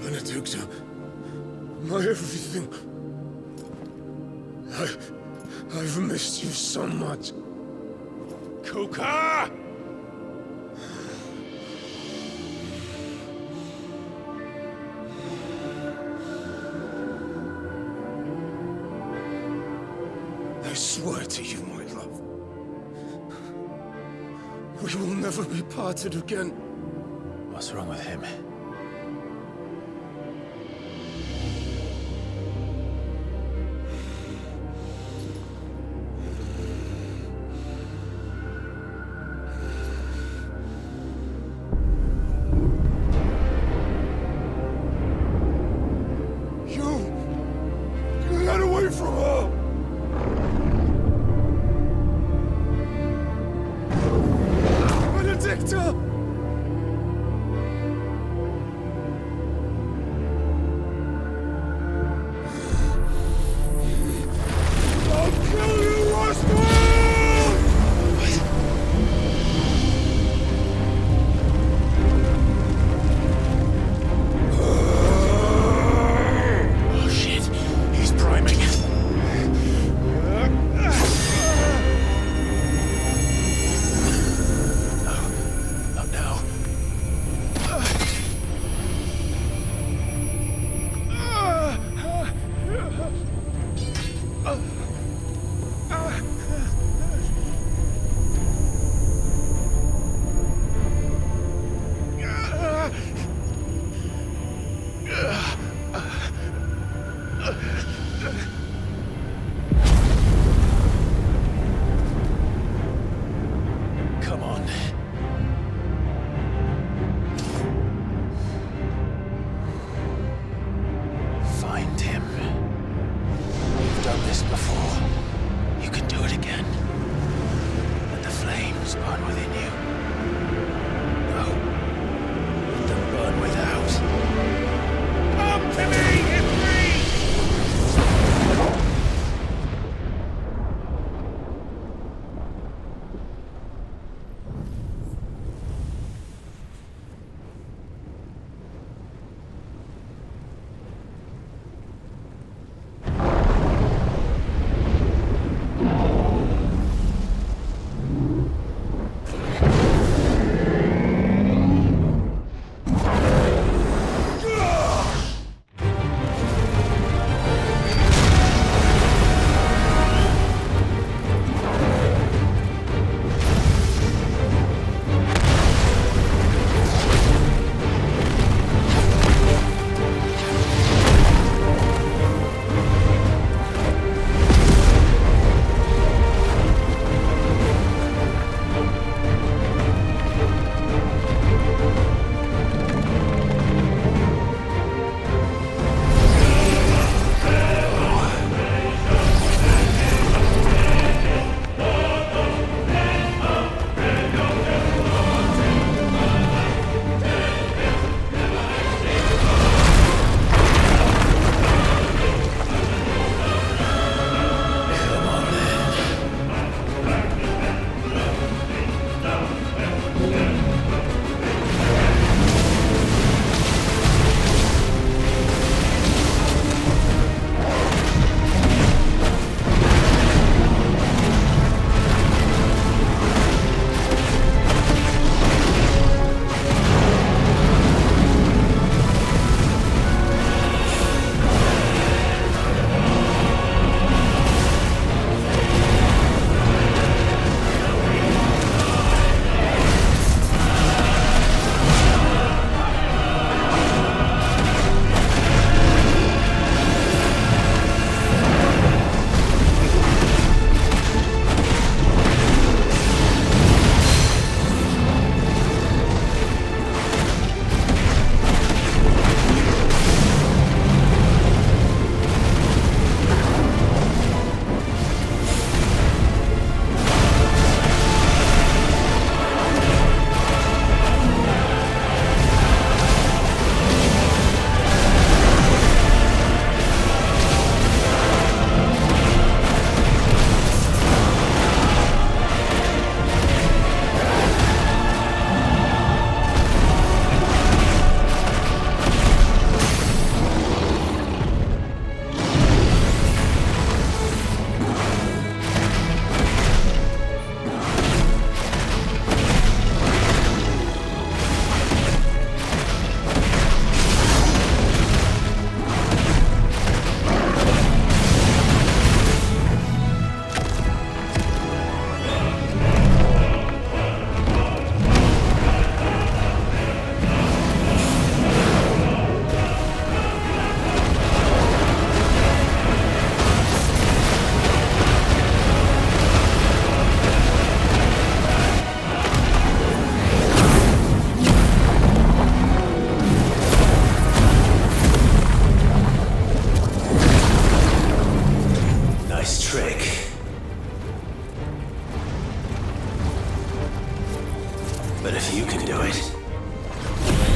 Q: Benedicta, my everything. I've missed you so much. Kuka! I swear to you, my love, we will never be parted again.
A: What's wrong with him?
Q: Get away from her! Benedicta!
A: But if you can do it,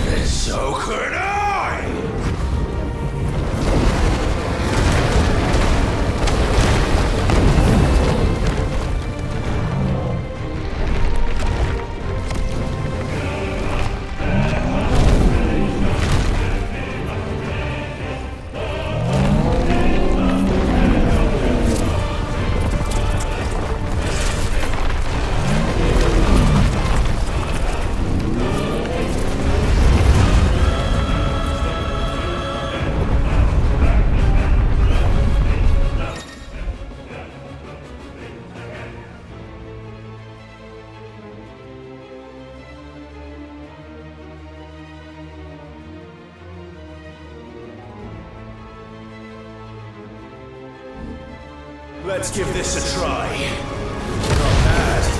A: then so could I! Let's give this a try. Not bad.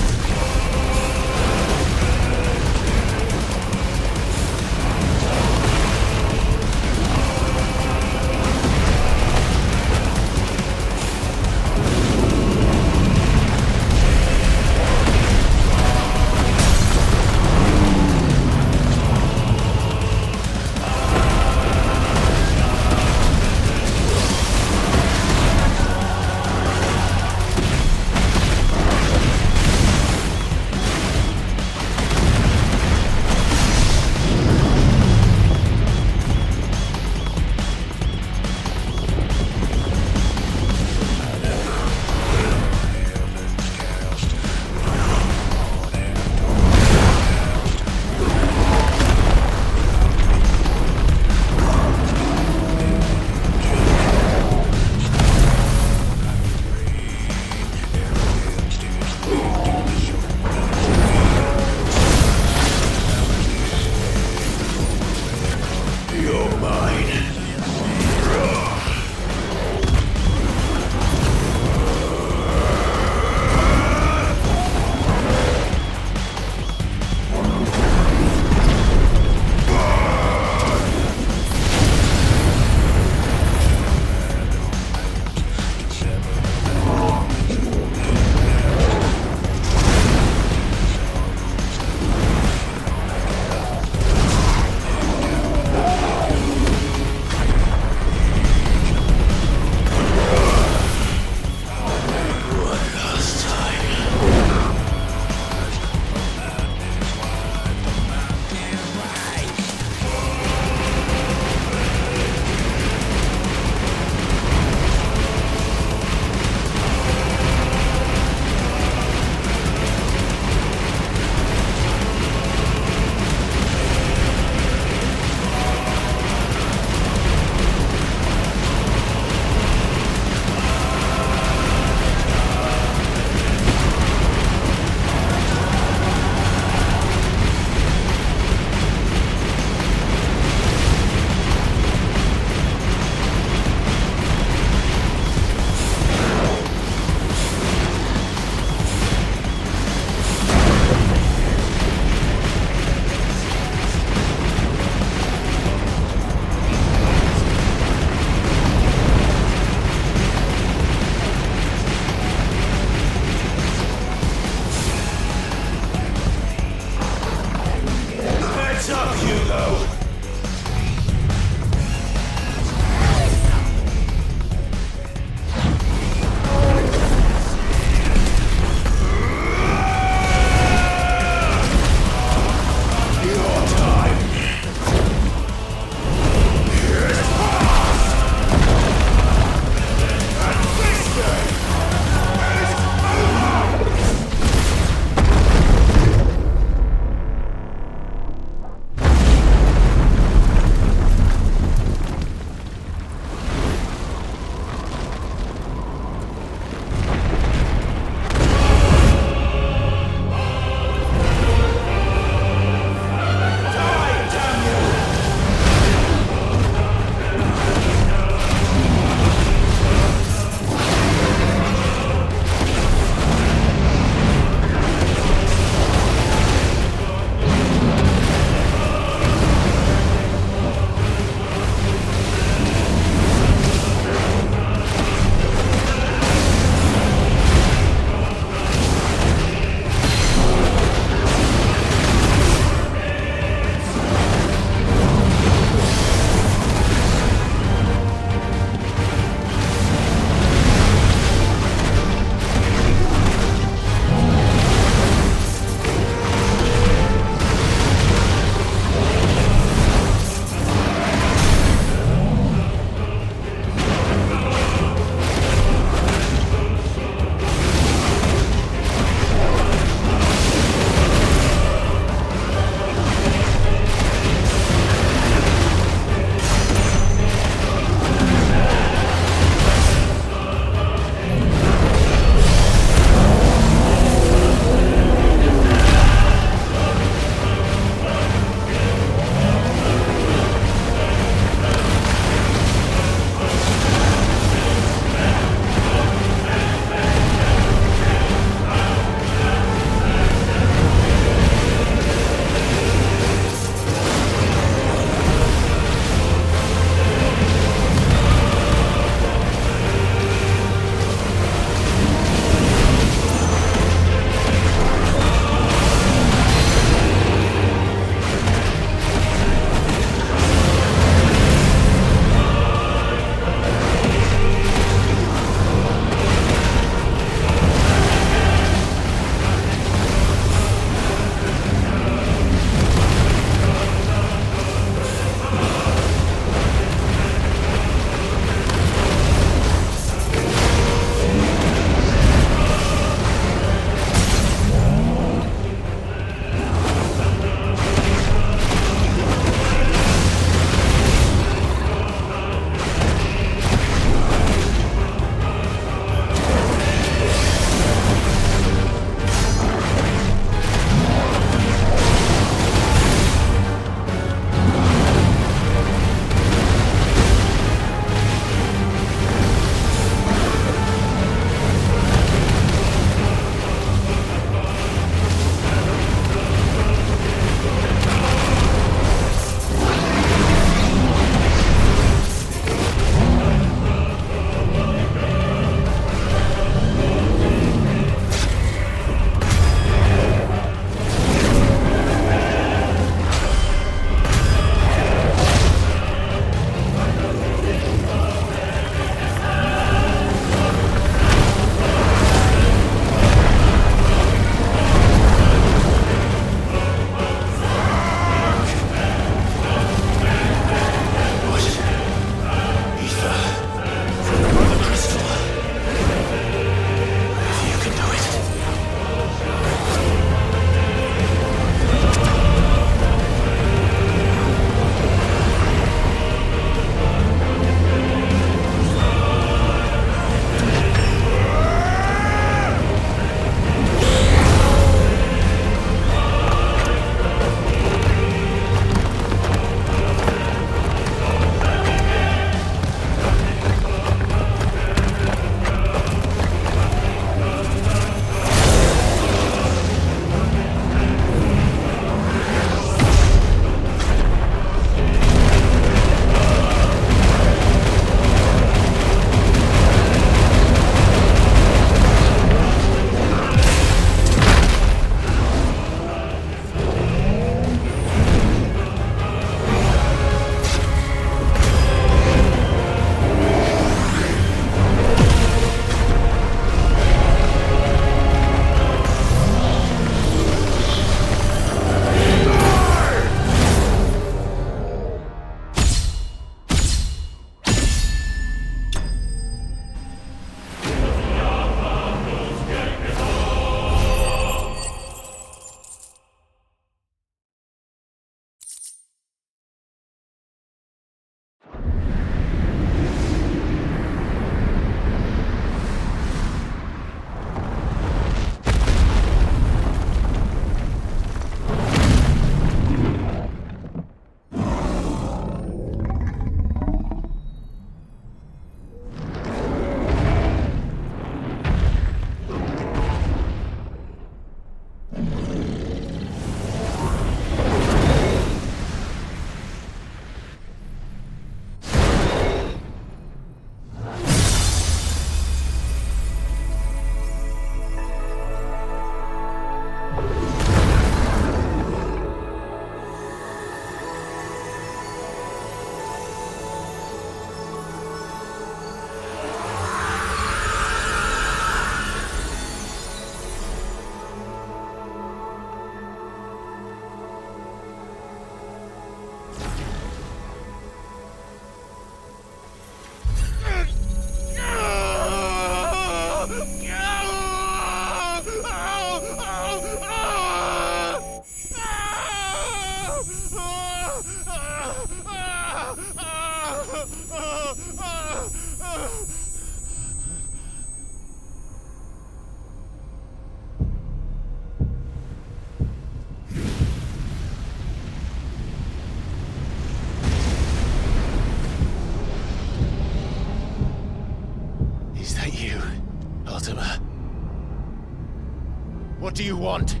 N: What do you want?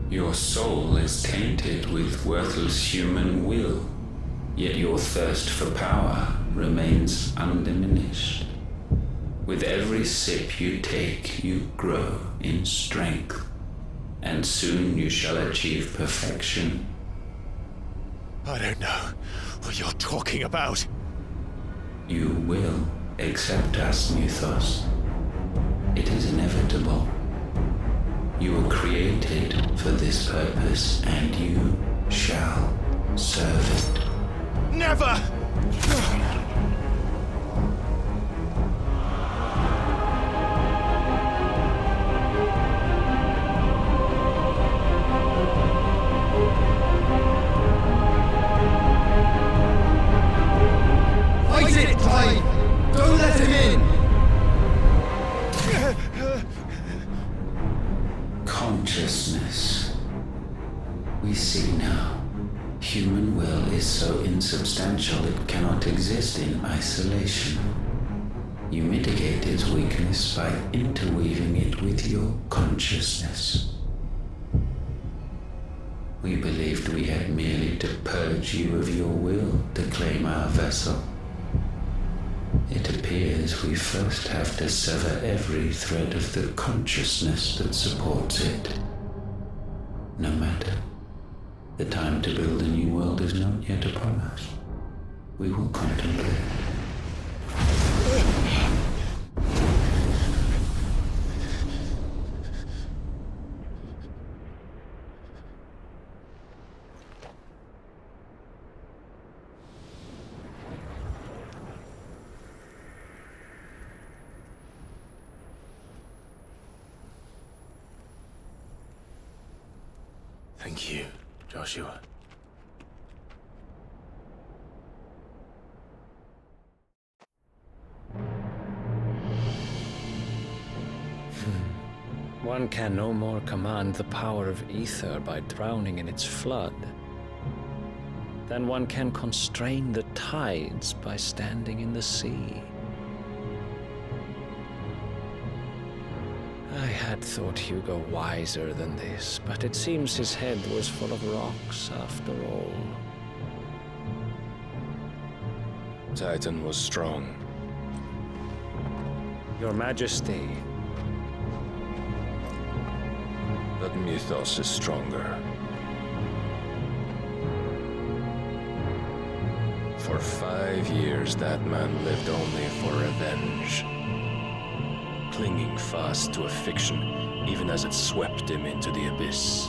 S: Your soul is tainted with worthless human will, yet your thirst for power remains undiminished. With every sip you take, you grow in strength, and soon you shall achieve perfection.
N: I don't know what you're talking about.
S: You will accept us, Mythos. It is inevitable. You were created for this purpose, and you shall serve it.
N: Never!
Q: Fight it, Clive! Don't let him in!
S: Consciousness. We see now. Human will is so insubstantial it cannot exist in isolation. You mitigate its weakness by interweaving it with your consciousness. We believed we had merely to purge you of your will to claim our vessel. It appears we first have to sever every thread of the consciousness that supports it. No matter. The time to build a new world is not yet upon us. We will contemplate.
A: Thank you, Joshua.
R: One can no more command the power of ether by drowning in its flood than one can constrain the tides by standing in the sea. I had thought Hugo wiser than this, but it seems his head was full of rocks after all.
J: Titan was strong.
R: Your Majesty.
J: But Mythos is stronger. For 5 years, that man lived only for revenge. Clinging fast to a fiction, even as it swept him into the abyss.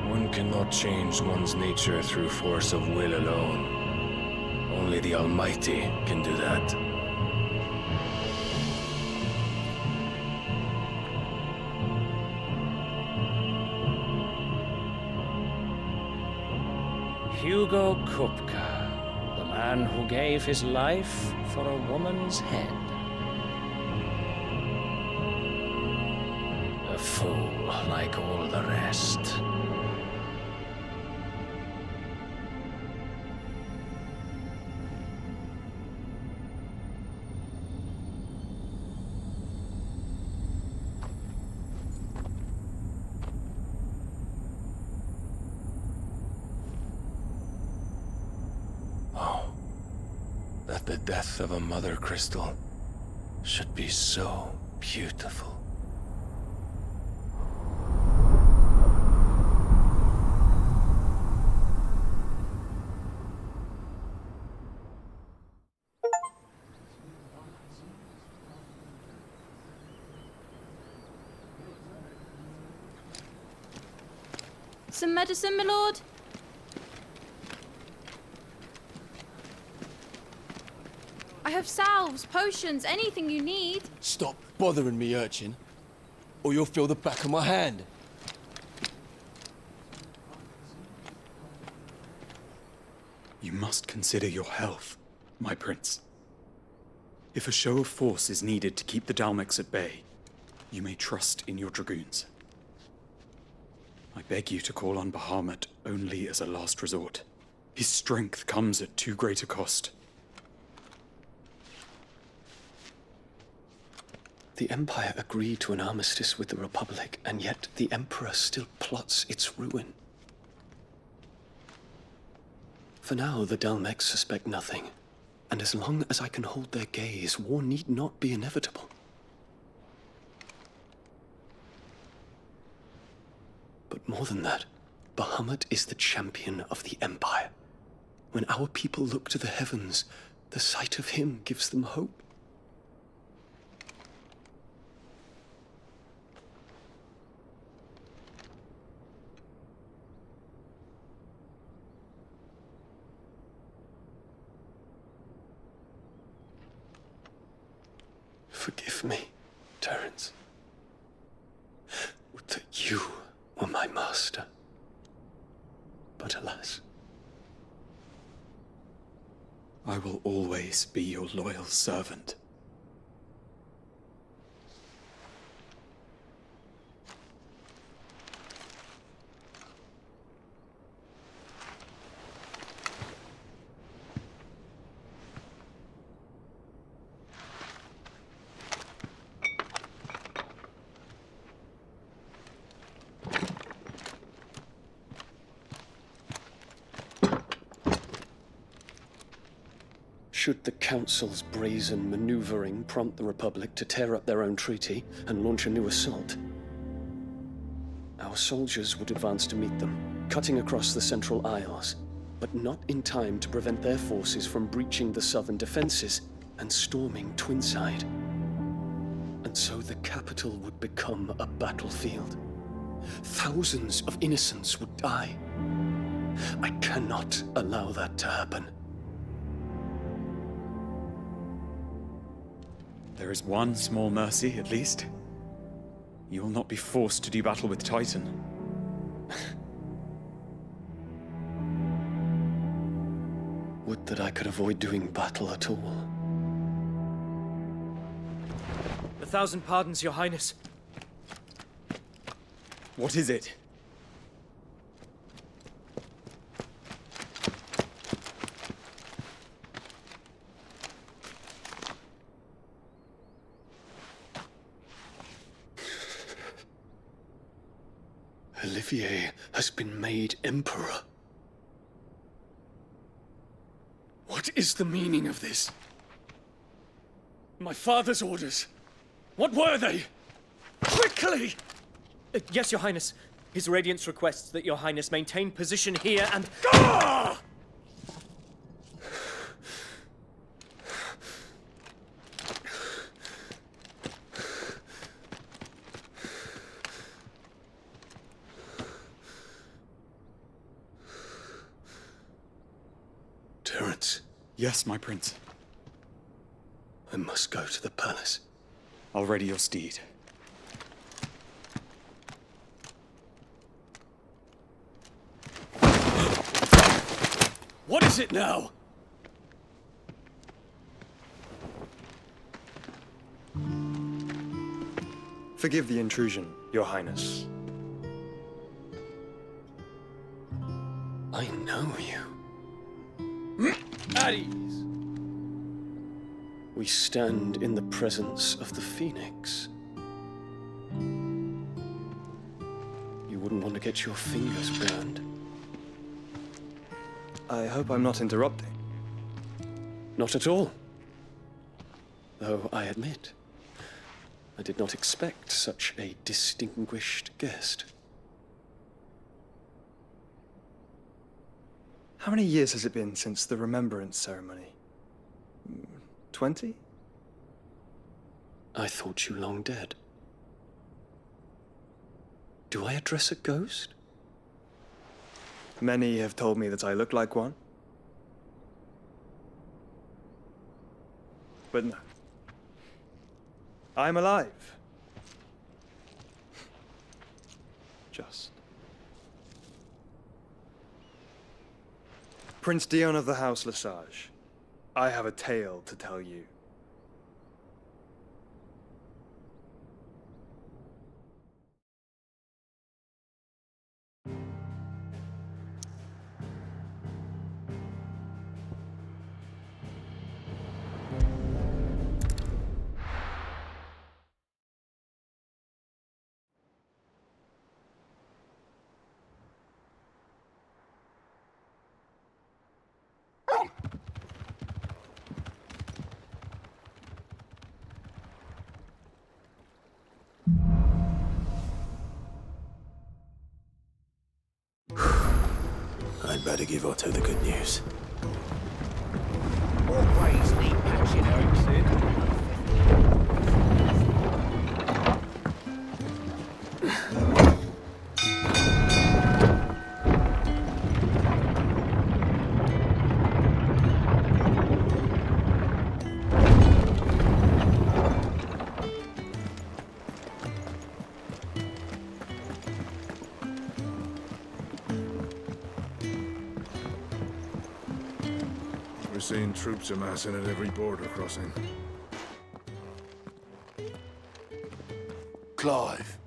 J: One cannot change one's nature through force of will alone. Only the Almighty can do that.
R: Hugo Kupka, the man who gave his life for a woman's head. A fool like all the rest.
J: That the death of a mother crystal should be so beautiful.
T: Some medicine, my lord? I have salves, potions, anything you need.
U: Stop bothering me, urchin, or you'll feel the back of my hand.
V: You must consider your health, my prince. If a show of force is needed to keep the Dalmex at bay, you may trust in your dragoons. I beg you to call on Bahamut only as a last resort. His strength comes at too great a cost.
C: The Empire agreed to an armistice with the Republic, and yet the Emperor still plots its ruin. For now, the Dalmex suspect nothing, and as long as I can hold their gaze, war need not be inevitable. But more than that, Bahamut is the champion of the Empire. When our people look to the heavens, the sight of him gives them hope. Forgive me, Terence. Would that you were my master. But alas.
V: I will always be your loyal servant.
C: Should the Council's brazen maneuvering prompt the Republic to tear up their own treaty and launch a new assault, our soldiers would advance to meet them, cutting across the Central Isles, but not in time to prevent their forces from breaching the southern defenses and storming Twinside. And so the capital would become a battlefield. Thousands of innocents would die. I cannot allow that to happen.
V: There is one small mercy, at least. You will not be forced to do battle with Titan.
C: Would that I could avoid doing battle at all.
E: 1,000 pardons, Your Highness.
V: What is it?
C: Olivier has been made Emperor. What is the meaning of this? My father's orders. What were they? Quickly!
E: Yes, Your Highness. His Radiance requests that Your Highness maintain position here and...
C: Ah! Terence.
V: Yes, my prince.
C: I must go to the palace.
V: I'll ready your steed.
C: What is it now?
V: Forgive the intrusion, Your Highness.
C: I know you.
E: At ease.
C: We stand in the presence of the Phoenix. You wouldn't want to get your fingers burned.
V: I hope I'm not interrupting.
C: Not at all. Though I admit, I did not expect such a distinguished guest.
V: How many years has it been since the Remembrance ceremony? 20?
C: I thought you long dead. Do I address a ghost?
V: Many have told me that I look like one. But no. I'm alive. Just. Prince Dion of the House Lesage, I have a tale to tell you.
A: better give Otto the good news.
R: Always neat patching, Ericsson.
Q: We're seeing troops amassing at every border crossing.
N: Clive,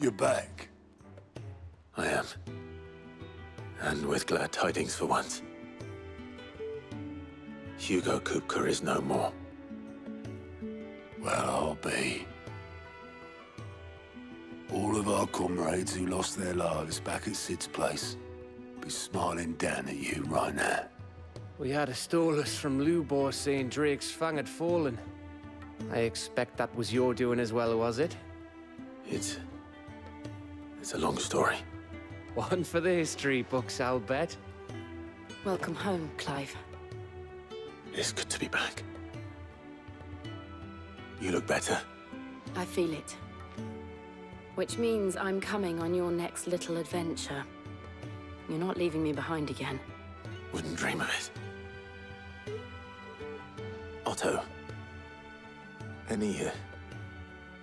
N: you're back.
A: I am. And with glad tidings for once. Hugo Kupka is no more.
N: Well, I'll be. All of our comrades who lost their lives back at Sid's place be smiling down at you right now.
G: We had a stolus from Lubor saying Drake's fang had fallen. I expect that was your doing as well, was it?
A: It's a long story.
G: One for the history books, I'll bet.
O: Welcome home, Clive.
A: It's good to be back. You look better.
O: I feel it. Which means I'm coming on your next little adventure. You're not leaving me behind again.
A: Wouldn't dream of it. Otto, any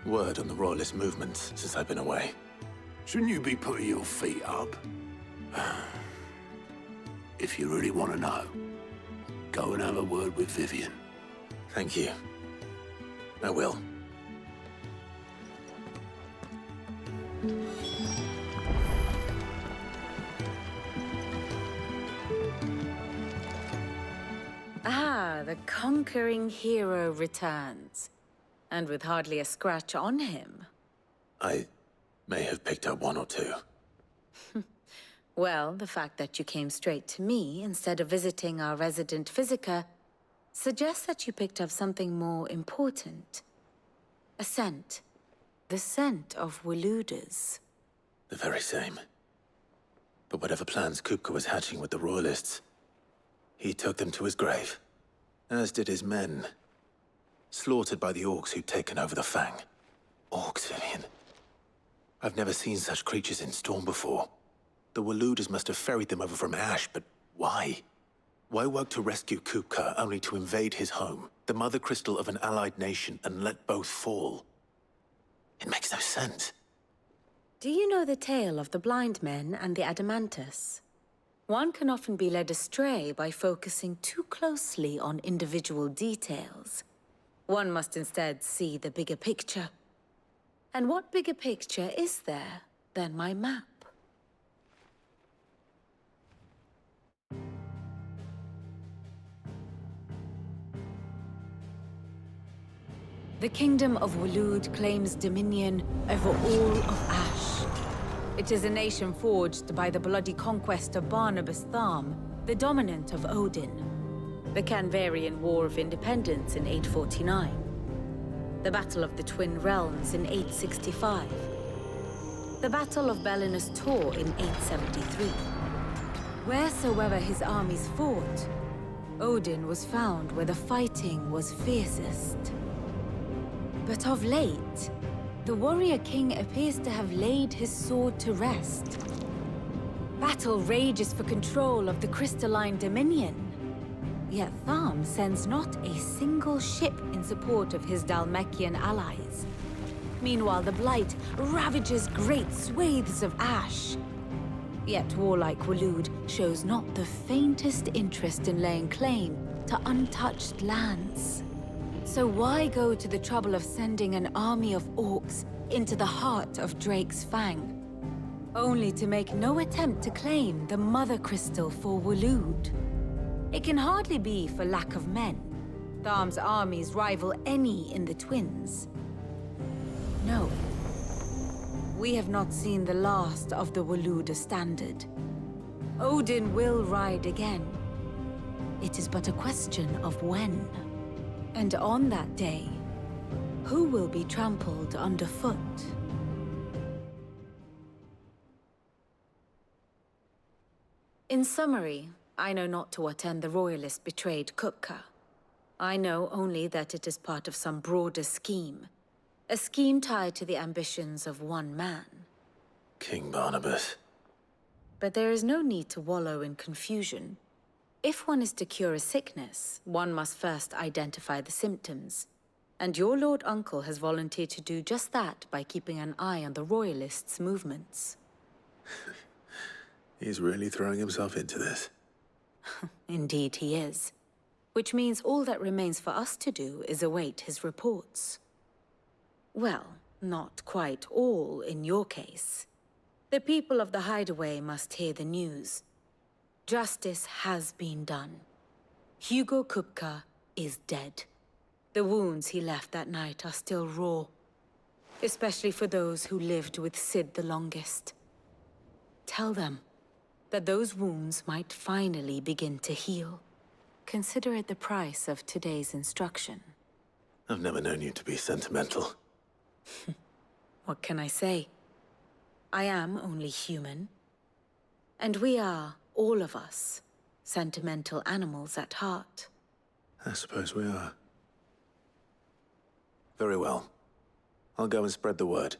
A: word on the Royalist movements since I've been away?
N: Shouldn't you be putting your feet up? If you really want to know, go and have a word with Vivian.
A: Thank you. I will.
I: Ah, the conquering hero returns. And with hardly a scratch on him.
A: I may have picked up one or two.
I: Well, the fact that you came straight to me instead of visiting our resident physiker suggests that you picked up something more important. A scent. The scent of Waludas.
A: The very same. But whatever plans Kupka was hatching with the Royalists, he took them to his grave. As did his men. Slaughtered by the orcs who'd taken over the Fang. Orcs, Vivian. I've never seen such creatures in Storm before. The Waludas must have ferried them over from Ash, but why? Why work to rescue Kupka only to invade his home, the mother crystal of an allied nation, and let both fall? It makes no sense.
I: Do you know the tale of the blind men and the Adamantus? One can often be led astray by focusing too closely on individual details. One must instead see the bigger picture. And what bigger picture is there than my map? The Kingdom of Waloed claims dominion over all of Ash. It is a nation forged by the bloody conquest of Barnabas Tharm, the dominant of Odin. The Canvarian War of Independence in 849. The Battle of the Twin Realms in 865. The Battle of Belinus Tor in 873. Wheresoever his armies fought, Odin was found where the fighting was fiercest. But of late, the warrior king appears to have laid his sword to rest. Battle rages for control of the crystalline dominion. Yet Tharm sends not a single ship in support of his Dhalmekian allies. Meanwhile, the Blight ravages great swathes of Ash. Yet warlike Waloed shows not the faintest interest in laying claim to untouched lands. So why go to the trouble of sending an army of orcs into the heart of Drake's Fang, only to make no attempt to claim the Mother Crystal for Waloed? It can hardly be for lack of men. Tharm's armies rival any in the Twins. No. We have not seen the last of the Waluda standard. Odin will ride again. It is but a question of when. And on that day, who will be trampled underfoot? In summary, I know not to what end the Royalists betrayed Kupka. I know only that it is part of some broader scheme. A scheme tied to the ambitions of one man.
A: King Barnabas.
I: But there is no need to wallow in confusion. If one is to cure a sickness, one must first identify the symptoms. And your Lord Uncle has volunteered to do just that by keeping an eye on the Royalists' movements.
A: He's really throwing himself into this.
I: Indeed he is. Which means all that remains for us to do is await his reports. Well, not quite all in your case. The people of the Hideaway must hear the news. Justice has been done. Hugo Kupka is dead. The wounds he left that night are still raw. Especially for those who lived with Sid the longest. Tell them that those wounds might finally begin to heal. Consider it the price of today's instruction.
A: I've never known you to be sentimental.
I: What can I say? I am only human. And we are, all of us, sentimental animals at heart.
A: I suppose we are. Very well. I'll go and spread the word.